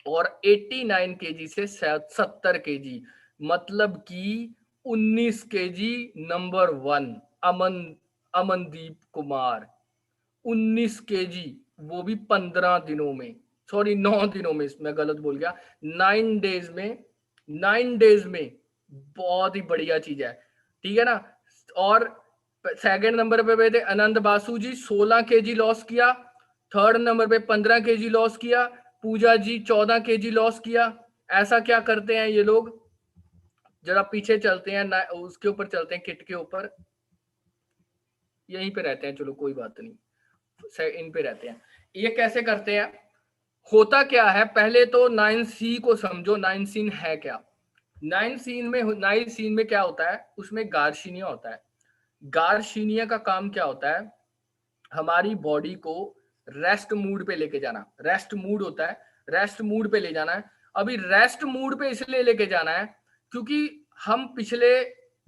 और 89 केजी से 70 केजी, मतलब कि 19 KG number 1 Amandeep Kumar. 19 KG, वो भी 15 दिनों में, सॉरी 9 दिनों में, मैं गलत बोल गया, 9 डेज में, 9 डेज में। बहुत ही बढ़िया चीज है, ठीक है ना। और 2nd नंबर पे थे आनंद बासु जी, 16 केजी लॉस किया। 3rd नंबर पे 15 केजी लॉस किया। पूजा जी 14 केजी लॉस किया। ऐसा क्या करते हैं ये लोग, जरा पीछे चलते हैं ना, उसके ऊपर चलते हैं, किट के ऊपर, यहीं पे रहते हैं, चलो कोई बात नहीं, इन पे रहते हैं। ये कैसे करते हैं, होता क्या है, पहले तो 9C को समझो, 9 सीन है क्या। 9 सीन में क्या होता है, उसमें गार्शिनिया होता है। गार्शिनिया का काम क्या होता है, हमारी बॉडी को रेस्ट मूड पे लेके जाना। रेस्ट मूड होता है, रेस्ट मूड पे ले जाना है। अभी रेस्ट मूड पे इसलिए लेके जाना है क्योंकि हम पिछले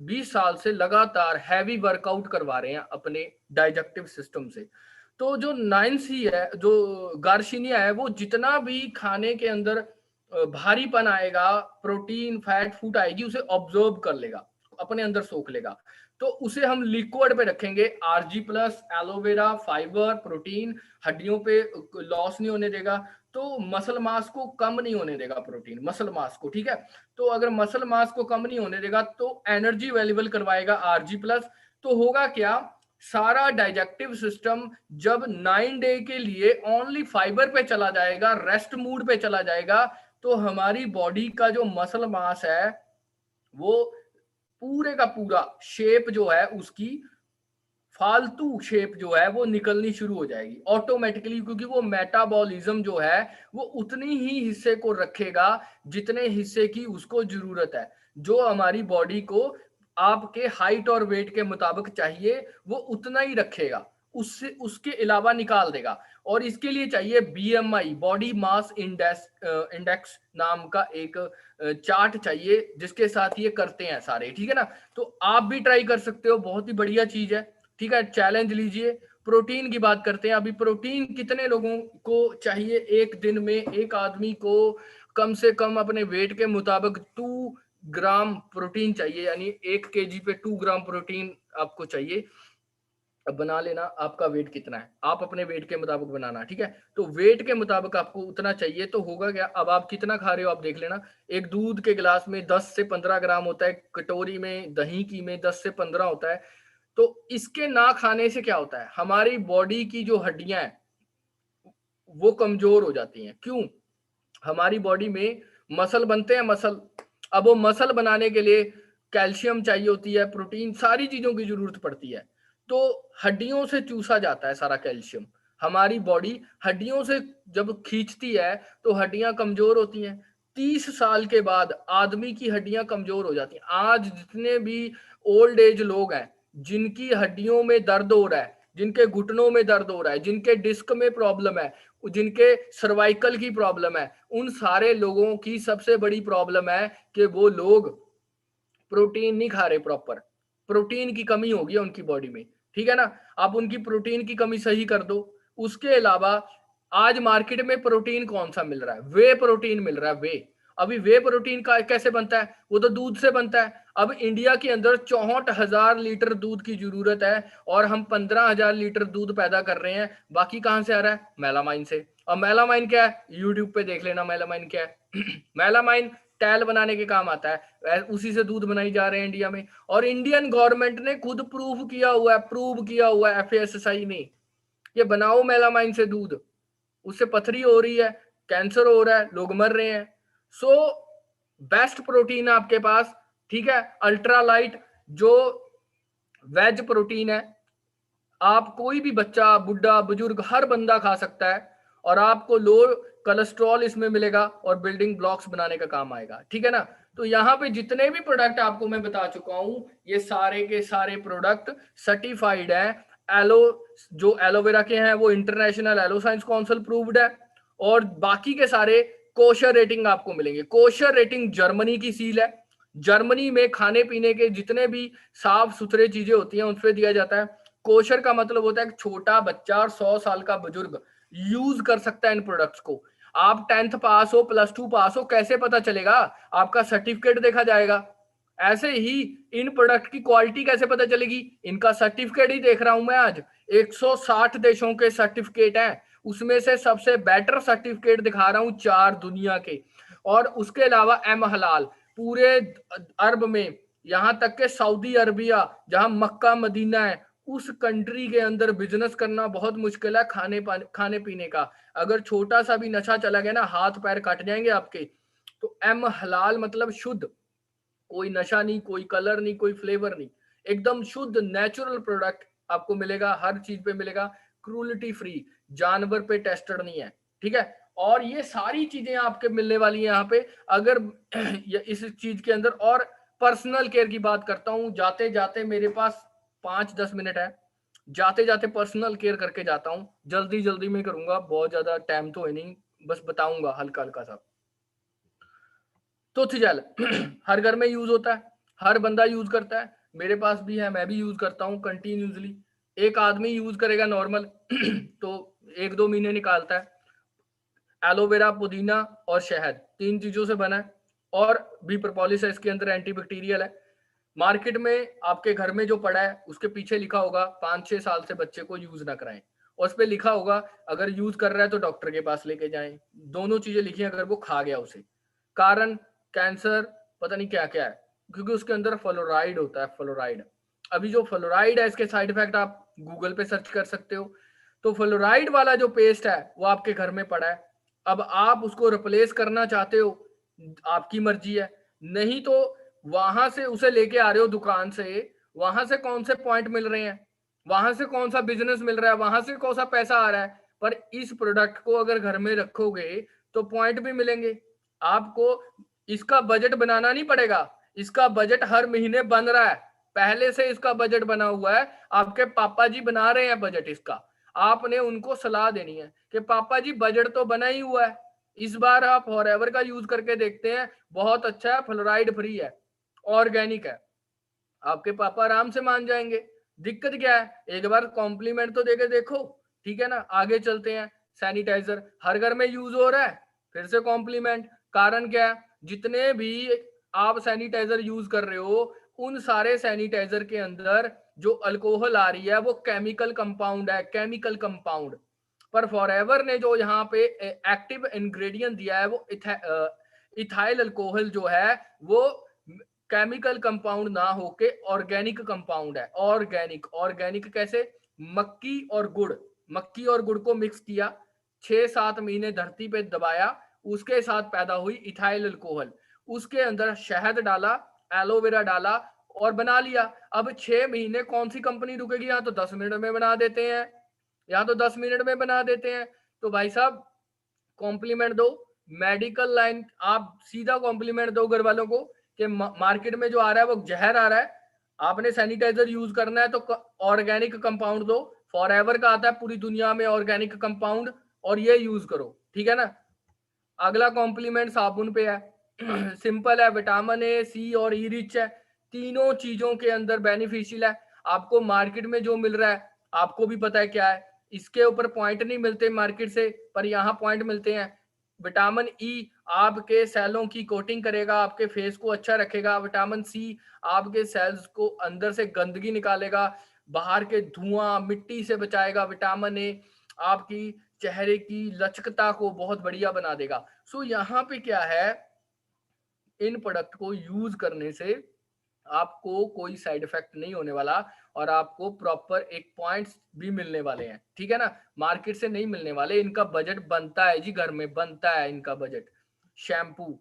20 साल से लगातार हैवी वर्कआउट करवा रहे हैं अपने डाइजेस्टिव सिस्टम से। तो जो 9C है, जो गार्शिनिया है, वो जितना भी खाने के अंदर भारीपन आएगा, प्रोटीन फैट फूड आएगी, उसे ऑब्जर्व कर लेगा, अपने अंदर सोख लेगा। तो उसे हम लिक्विड पे रखेंगे, RG plus, aloe vera, fibre, protein, हड्डियों पे लॉस नहीं होने देगा, तो मसल मास को कम नहीं होने देगा, प्रोटीन मसल मास को, ठीक है। तो अगर मसल मास को कम नहीं होने देगा तो एनर्जी अवेलेबल करवाएगा आरजी प्लस। तो होगा क्या, सारा डाइजेस्टिव सिस्टम जब 9 डे के लिए ओनली फाइबर पे चला जाएगा, रेस्ट मूड पे चला जाएगा, तो हमारी बॉडी का जो मसल मास है वो पूरे का पूरा शेप जो है उसकी, फालतू शेप जो है वो निकलनी शुरू हो जाएगी ऑटोमेटिकली, क्योंकि वो मेटाबॉलिज्म जो है वो उतनी ही हिस्से को रखेगा जितने हिस्से की उसको जरूरत है। जो हमारी बॉडी को आपके हाइट और वेट के मुताबिक चाहिए वो उतना ही रखेगा, उससे उसके अलावा निकाल देगा। और इसके लिए चाहिए बीएमआई, बॉडी मास इंडेक्स नाम का एक चार्ट चाहिए, जिसके साथ ये करते हैं सारे, ठीक है ना। तो आप भी ट्राई कर सकते हो, बहुत ही बढ़िया चीज है, ठीक है, चैलेंज लीजिए। प्रोटीन की बात करते हैं अभी। प्रोटीन कितने लोगों को चाहिए एक दिन में, एक आदमी को कम से कम अपने वेट के मुताबिक 2 ग्राम प्रोटीन चाहिए, यानी 1 केजी पे 2 ग्राम प्रोटीन आपको चाहिए। अब बना लेना आपका वेट कितना है, आप अपने वेट के मुताबिक बनाना, ठीक है। तो वेट के मुताबिक आपको उतना चाहिए, तो होगा क्या, अब आप कितना खा रहे हो आप देख लेना। एक दूध के गिलास में 10 से 15 ग्राम होता है, कटोरी में दही की में 10 से 15 होता है। तो इसके ना खाने से क्या होता है, हमारी बॉडी की जो हड्डियां हैं वो कमजोर हो जाती हैं। क्यों, हमारी बॉडी में मसल बनते हैं, मसल, अब वो मसल बनाने के लिए कैल्शियम चाहिए होती है, प्रोटीन, सारी चीजों की जरूरत पड़ती है। तो हड्डियों से चूसा जाता है सारा कैल्शियम, हमारी बॉडी हड्डियों से जब खींचती है तो हड्डियां कमजोर होती हैं। 30 साल के बाद आदमी की हड्डियां कमजोर हो जाती हैं। आज जितने भी ओल्ड एज लोग हैं, जिनकी हड्डियों में दर्द हो रहा है, जिनके घुटनों में दर्द हो रहा है, जिनके डिस्क में प्रॉब्लम है, जिनके सर्वाइकल की प्रॉब्लम है, उन सारे लोगों की सबसे बड़ी प्रॉब्लम है कि वो लोग प्रोटीन नहीं खा रहे प्रॉपर। प्रोटीन की कमी होगी उनकी बॉडी में, ठीक है ना। आप उनकी प्रोटीन की कमी सही कर दो। उसके अलावा आज मार्केट में प्रोटीन कौन सा मिल रहा है? वे प्रोटीन मिल रहा है, वे। अभी वे प्रोटीन का कैसे बनता है? वो तो दूध से बनता है। अब इंडिया के अंदर 64,000 लीटर दूध की जरूरत है और हम 15,000 लीटर दूध पैदा कर रहे हैं। बाकी कहां से आ रहा है? मेलामाइन से। और मेलामाइन क्या है? यूट्यूब पे देख लेना मेलामाइन क्या है। मेलामाइन टैल बनाने के काम आता है, उसी से दूध बनाई जा रहे हैं इंडिया में। और इंडियन गवर्नमेंट ने खुद प्रूव किया हुआ है एफएसएसआई ने, ये बनाओ मेलामाइन से दूध, उससे पथरी हो रही है, कैंसर हो रहा है, लोग मर रहे हैं। सो बेस्ट प्रोटीन है आपके पास, ठीक है, अल्ट्रा लाइट जो वेज प्रोटीन है। आप कोई भी बच्चा, बुढ़ा, बुजुर्ग, हर बंदा खा सकता है और आपको लो कोलेस्ट्रॉल इसमें मिलेगा और बिल्डिंग ब्लॉक्स बनाने का काम आएगा, ठीक है ना। तो यहाँ पे जितने भी प्रोडक्ट आपको मैं बता चुका हूं, ये सारे के सारे प्रोडक्ट सर्टिफाइड है। एलो जो एलोवेरा के हैं वो International Aloe Science Council proved है। और बाकी के सारे कोशर रेटिंग आपको मिलेंगे। कोशर रेटिंग जर्मनी की सील है। जर्मनी में खाने पीने के जितने भी साफ सुथरे चीजें होती हैं उन पे दिया जाता है। कोशर का मतलब होता है कि छोटा बच्चा और 100 साल का बुजुर्ग यूज कर सकता है इन प्रोडक्ट्स को। आप 10th पास हो, +2 पास हो, कैसे पता चलेगा? आपका सर्टिफिकेट देखा जाएगा। ऐसे ही इन प्रोडक्ट की क्वालिटी कैसे पता चलेगी? इनका सर्टिफिकेट ही देख रहा हूं मैं आज। 160 देशों के सर्टिफिकेट हैं, उसमें से सबसे बेटर सर्टिफिकेट दिखा रहा हूं 4 दुनिया के। और उसके अलावा एम हलाल पूरे अरब में, यहां तक के सऊदी अरबिया जहां मक्का मदीना है, उस कंट्री के अंदर बिजनेस करना बहुत मुश्किल है खाने पीने का। अगर छोटा सा भी नशा चला गया ना, हाथ पैर कट जाएंगे आपके। तो एम हलाल मतलब शुद्ध, कोई नशा नहीं, कोई कलर नहीं, कोई फ्लेवर नहीं, एकदम शुद्ध नेचुरल प्रोडक्ट आपको मिलेगा, हर चीज पे मिलेगा, क्रूलिटी फ्री, जानवर पे टेस्टेड नहीं है, ठीक है। और ये सारी चीजें आपके मिलने वाली है यहाँ पे। अगर इस चीज के अंदर और पर्सनल केयर की बात करता हूँ, जाते जाते मेरे पास 5-10 मिनट है, जाते जाते पर्सनल केयर करके जाता हूँ। जल्दी जल्दी में करूंगा, बहुत ज्यादा टाइम तो है नहीं, बस बताऊंगा हल्का हल्का सा। तो जेल हर घर में यूज होता है, हर बंदा यूज करता है, मेरे पास भी है, मैं भी यूज करता हूँ कंटिन्यूसली। एक आदमी यूज करेगा नॉर्मल तो 1-2 महीने निकालता है। एलोवेरा, पुदीना और शहद, 3 चीजों से बना है। और भी प्रोपोलिस है इसके अंदर, एंटीबैक्टीरियल है। मार्केट में आपके घर में जो पड़ा है उसके पीछे लिखा होगा 5-6 साल से बच्चे को यूज ना कराएं, और उस पर लिखा होगा अगर यूज कर रहा है तो डॉक्टर के पास लेके जाएं। दोनों चीजें लिखी हैं, अगर वो खा गया उसे, कारण कैंसर, पता नहीं क्या क्या है, क्योंकि उसके अंदर फ्लोराइड होता है, फ्लोराइड। अभी जो फ्लोराइड है इसके साइड इफेक्ट आप गूगल पे सर्च कर सकते हो। तो फ्लोराइड वाला जो पेस्ट है वो आपके घर में पड़ा है। अब आप उसको रिप्लेस करना चाहते हो, आपकी मर्जी है। नहीं तो वहां से उसे लेके आ रहे हो दुकान से, वहां से कौन से पॉइंट मिल रहे हैं, वहां से कौन सा बिजनेस मिल रहा है, वहां से कौन सा पैसा आ रहा है। पर इस प्रोडक्ट को अगर घर में रखोगे तो पॉइंट भी मिलेंगे आपको। इसका बजट बनाना नहीं पड़ेगा, इसका बजट हर महीने बन रहा है, पहले से इसका बजट बना हुआ है। आपके पापा जी बना रहे हैं बजट इसका, आपने उनको सलाह देनी है कि पापा जी बजट तो बना ही हुआ है, इस बार आप फॉरएवर का यूज करके देखते हैं, बहुत अच्छा है, फ्लोराइड फ्री है, ऑर्गेनिक है। आपके पापा आराम से मान जाएंगे। दिक्कत क्या है? एक बार कॉम्प्लीमेंट तो देके देखो, ठीक है ना। आगे चलते हैं। सैनिटाइजर हर घर में यूज हो रहा है, फिर से कॉम्प्लीमेंट। कारण क्या है? जितने भी आप सैनिटाइजर यूज कर रहे हो, उन सारे सैनिटाइजर के अंदर जो अल्कोहल आ रही है वो केमिकल कंपाउंड है, केमिकल कंपाउंड। पर फॉरएवर ने जो यहाँ पे एक्टिव इंग्रेडिएंट दिया है वो इथाइल अल्कोहल जो है वो केमिकल कंपाउंड ना होके ऑर्गेनिक कंपाउंड है। ऑर्गेनिक, ऑर्गेनिक कैसे? मक्की और गुड़, मक्की और गुड़ को मिक्स किया, 6-7 महीने धरती पे दबाया, उसके साथ पैदा हुई इथाइल अल्कोहल। उसके अंदर शहद डाला, एलोवेरा डाला और बना लिया। अब 6 महीने कौन सी कंपनी रुकेगी? यहाँ तो 10 मिनट में बना देते हैं। यहाँ तो 10 मिनट में बना देते हैं। तो भाई साहब कॉम्प्लीमेंट दो, मेडिकल लाइन आप सीधा कॉम्प्लीमेंट दो घर वालों को कि मार्केट में जो आ रहा है वो जहर आ रहा है, आपने सैनिटाइजर यूज करना है तो ऑर्गेनिक कंपाउंड दो, फॉरएवर का आता है पूरी दुनिया में ऑर्गेनिक कंपाउंड, और ये यूज करो, ठीक है ना। अगला कॉम्प्लीमेंट साबुन पे है सिंपल है, विटामिन ए सी और ई रिच है, तीनों चीजों के अंदर बेनिफिशियल है। आपको मार्केट में जो मिल रहा है आपको भी पता है क्या है, इसके ऊपर पॉइंट नहीं मिलते मार्केट से, पर यहाँ पॉइंट मिलते हैं। विटामिन ई आपके सेलों की कोटिंग करेगा, आपके फेस को अच्छा रखेगा। विटामिन सी आपके सेल्स को अंदर से गंदगी निकालेगा, बाहर के धुआं मिट्टी से बचाएगा। विटामिन ए आपकी चेहरे की लचकता को बहुत बढ़िया बना देगा। सो यहाँ पे क्या है, इन प्रोडक्ट को यूज करने से आपको कोई साइड इफेक्ट नहीं होने वाला, और आपको प्रॉपर एक पॉइंट्स भी मिलने वाले हैं, ठीक है ना। मार्केट से नहीं मिलने वाले, इनका बजट बनता है जी, घर में बनता है इनका बजट। शैम्पू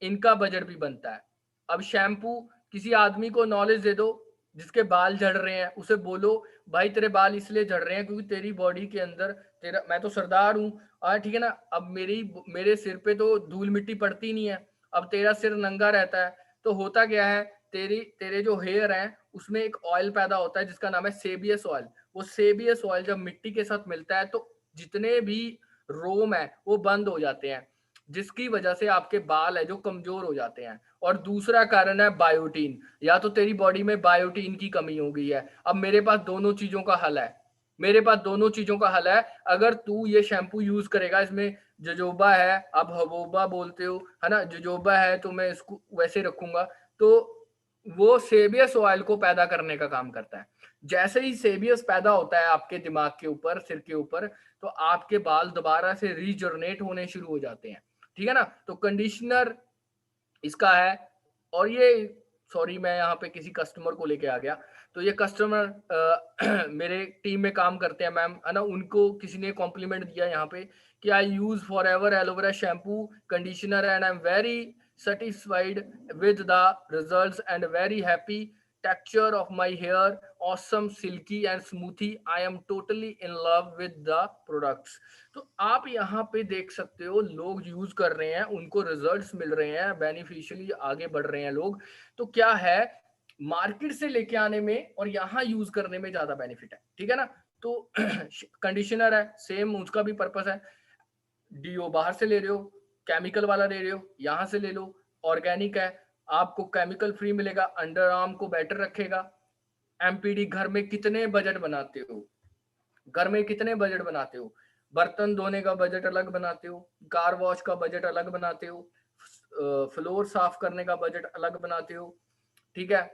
इनका बजट भी बनता है। अब शैम्पू किसी आदमी को नॉलेज दे दो जिसके बाल झड़ रहे हैं, उसे बोलो भाई तेरे बाल इसलिए झड़ रहे हैं क्योंकि तेरी बॉडी के अंदर तेरा, मैं तो सरदार हूँ ठीक है ना, अब मेरे सिर पे तो धूल मिट्टी पड़ती नहीं है, अब तेरा सिर नंगा रहता है, तो होता क्या है, तेरे जो हेयर हैं उसमें एक ऑयल पैदा होता है जिसका नाम है सेबियस ऑयल। वो सेबियस ऑयल जब मिट्टी के साथ मिलता है तो जितने भी रोम है वो बंद हो जाते हैं, जिसकी वजह से आपके बाल है जो कमजोर हो जाते हैं। और दूसरा कारण है बायोटीन, या तो तेरी बॉडी में बायोटीन की कमी हो गई है। अब मेरे पास दोनों चीजों का हल है, मेरे पास दोनों चीजों का हल है। अगर तू ये शैम्पू यूज करेगा, इसमें जोजोबा है, आप हबोबा बोलते हो है ना, जोजोबा है तो मैं इसको वैसे रखूंगा, तो वो सेबियस ऑयल को पैदा करने का काम करता है। जैसे ही सेबियस पैदा होता है आपके दिमाग के ऊपर, सिर के ऊपर, तो आपके बाल दोबारा से रीजनरेट होने शुरू हो जाते हैं, ठीक है ना। तो कंडीशनर इसका है। और ये सॉरी मैं यहाँ पे किसी कस्टमर को लेके आ गया, तो ये कस्टमर मेरे टीम में काम करते हैं मैम है ना, उनको किसी ने कॉम्प्लीमेंट दिया यहाँ पे कि I use Forever aloe vera shampoo conditioner and I am very satisfied with the results and very happy texture of my hair, awesome silky and smoothy, I am totally in love with the products। तो आप यहाँ पे देख सकते हो लोग use कर रहे हैं, उनको रिजल्ट्स मिल रहे हैं, बेनिफिशियली आगे बढ़ रहे हैं लोग। तो क्या है, मार्केट से लेके आने में और यहाँ यूज करने में ज्यादा बेनिफिट है, ठीक है ना। तो कंडीशनर है सेम, उसका भी पर्पस है। डीओ बाहर से ले रहे हो, केमिकल वाला ले रहे हो, यहाँ से ले लो, ऑर्गेनिक है, आपको केमिकल फ्री मिलेगा, अंडर आर्म को बेटर रखेगा। एमपीडी घर में कितने बजट बनाते हो, घर में कितने बजट बनाते हो, बर्तन धोने का बजट अलग बनाते हो, कार वॉश का बजट अलग बनाते हो, फ्लोर साफ करने का बजट अलग बनाते हो, ठीक है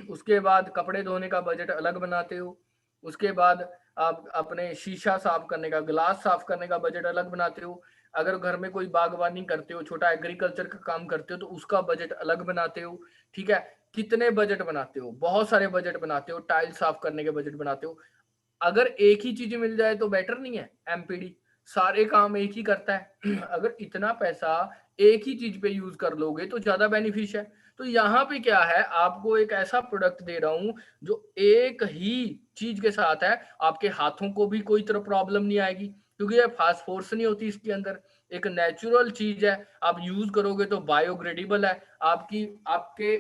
उसके बाद कपड़े धोने का बजट अलग बनाते हो, उसके बाद आप अपने शीशा साफ करने का, ग्लास साफ करने का बजट अलग बनाते हो। अगर घर में कोई बागवानी करते हो, छोटा एग्रीकल्चर का काम करते हो, तो उसका बजट अलग बनाते हो, ठीक है। कितने बजट बनाते हो, बहुत सारे बजट बनाते हो, टाइल साफ करने के बजट बनाते हो। अगर एक ही चीज मिल जाए तो बेटर नहीं है, एमपीडी सारे काम एक ही करता है अगर इतना पैसा एक ही चीज पे यूज कर लोगे तो ज्यादा बेनिफिश है। तो यहाँ पे क्या है, आपको एक ऐसा प्रोडक्ट दे रहा हूं जो एक ही चीज के साथ है, आपके हाथों को भी कोई तरह प्रॉब्लम नहीं आएगी क्योंकि ये फास्ट फोर्स नहीं होती इसके अंदर, एक नेचुरल चीज है। आप यूज करोगे तो बायोग्रेडेबल है, आपकी आपके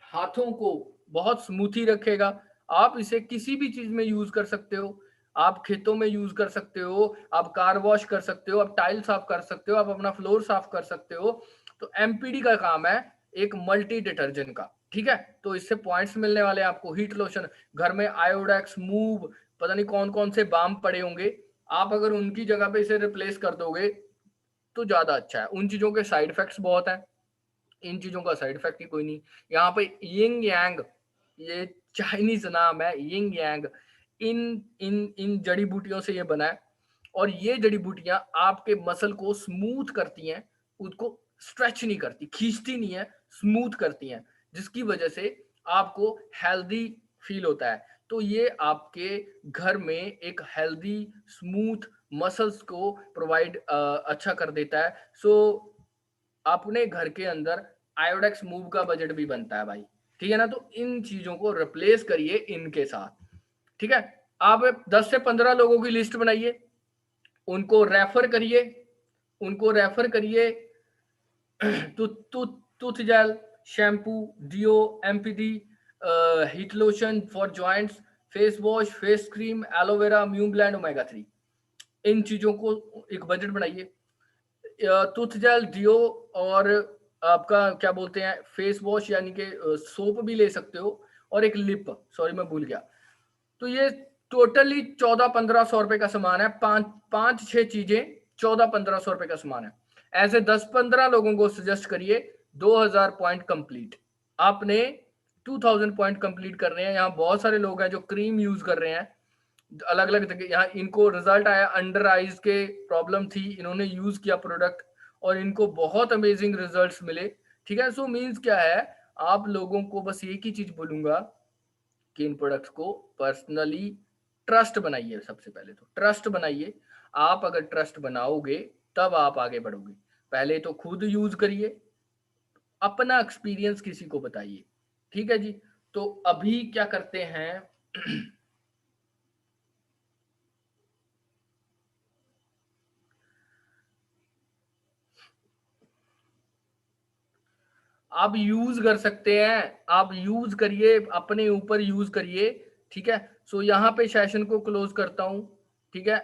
हाथों को बहुत स्मूथी रखेगा। आप इसे किसी भी चीज में यूज कर सकते हो, आप खेतों में यूज कर सकते हो, आप कार वॉश कर सकते हो, आप टाइल साफ कर सकते हो, आप अपना फ्लोर साफ कर सकते हो। तो एमपीडी का काम है एक मल्टी डिटर्जेंट का, ठीक है। तो इससे पॉइंट्स मिलने वाले हैं आपको। हीट लोशन, घर में आयोडेक्स, मूव, पता नहीं कौन कौन से बाम पड़े होंगे, आप अगर उनकी जगह पे इसे रिप्लेस कर दोगे तो ज्यादा अच्छा है। उन चीजों के साइड इफेक्ट्स बहुत हैं, इन चीजों का साइड इफेक्ट ही कोई नहीं। यहाँ पे यिंग यांग, ये चाइनीज नाम है यिंग यांग, इन इन इन जड़ी बूटियों से ये बना है। और ये जड़ी बूटियां आपके मसल को स्मूथ करती हैं, उसको स्ट्रेच नहीं करती, खींचती नहीं है, स्मूथ करती हैं, जिसकी वजह से आपको हेल्दी फील होता है। तो ये आपके घर में एक हेल्दी स्मूथ मसल्स को प्रोवाइड अच्छा कर देता है। सो अपने घर के अंदर आयोडेक्स मूव का बजट भी बनता है भाई, ठीक है ना। तो इन चीजों को रिप्लेस करिए इनके साथ, ठीक है। आप 10 से 15 लोगों की लिस्ट बनाइए, उनको रेफर करिए, उनको रेफर करिए tooth gel, shampoo, deo, MPD, heat lotion for joints, face wash, face cream, aloe vera, म्यूम ब्लेंड, ओमेगा 3। इन चीजों को एक बजट बनाइए। टूथ जेल, डियो और आपका क्या बोलते हैं फेस वॉश यानी कि सोप भी ले सकते हो, और एक लिप, सॉरी मैं भूल गया। तो ये टोटली 14-1500 रुपए का सामान है। पांच छह चीजें 14-1500 रुपए का सामान है। ऐसे 10-15 लोगों को सजेस्ट करिए, 2000 पॉइंट कंप्लीट। आपने 2000 पॉइंट कंप्लीट करने हैं। यहाँ बहुत सारे लोग हैं जो क्रीम यूज कर रहे हैं अलग अलग जगह, यहाँ इनको रिजल्ट आया, अंडर आईज के प्रॉब्लम थी, इन्होंने यूज किया प्रोडक्ट और इनको बहुत अमेजिंग रिजल्ट्स मिले। ठीक है, सो मीन्स क्या है, आप लोगों को बस एक ही चीज बोलूंगा कि इन प्रोडक्ट्स को पर्सनली ट्रस्ट बनाइए। सबसे पहले तो ट्रस्ट बनाइए। आप अगर ट्रस्ट बनाओगे तब आप आगे बढ़ोगे। पहले तो खुद यूज करिए, अपना एक्सपीरियंस किसी को बताइए। ठीक है जी। तो अभी क्या करते हैं आप यूज कर सकते हैं, आप यूज करिए, अपने ऊपर यूज करिए। ठीक है, सो यहाँ पे सेशन को क्लोज करता हूँ। ठीक है,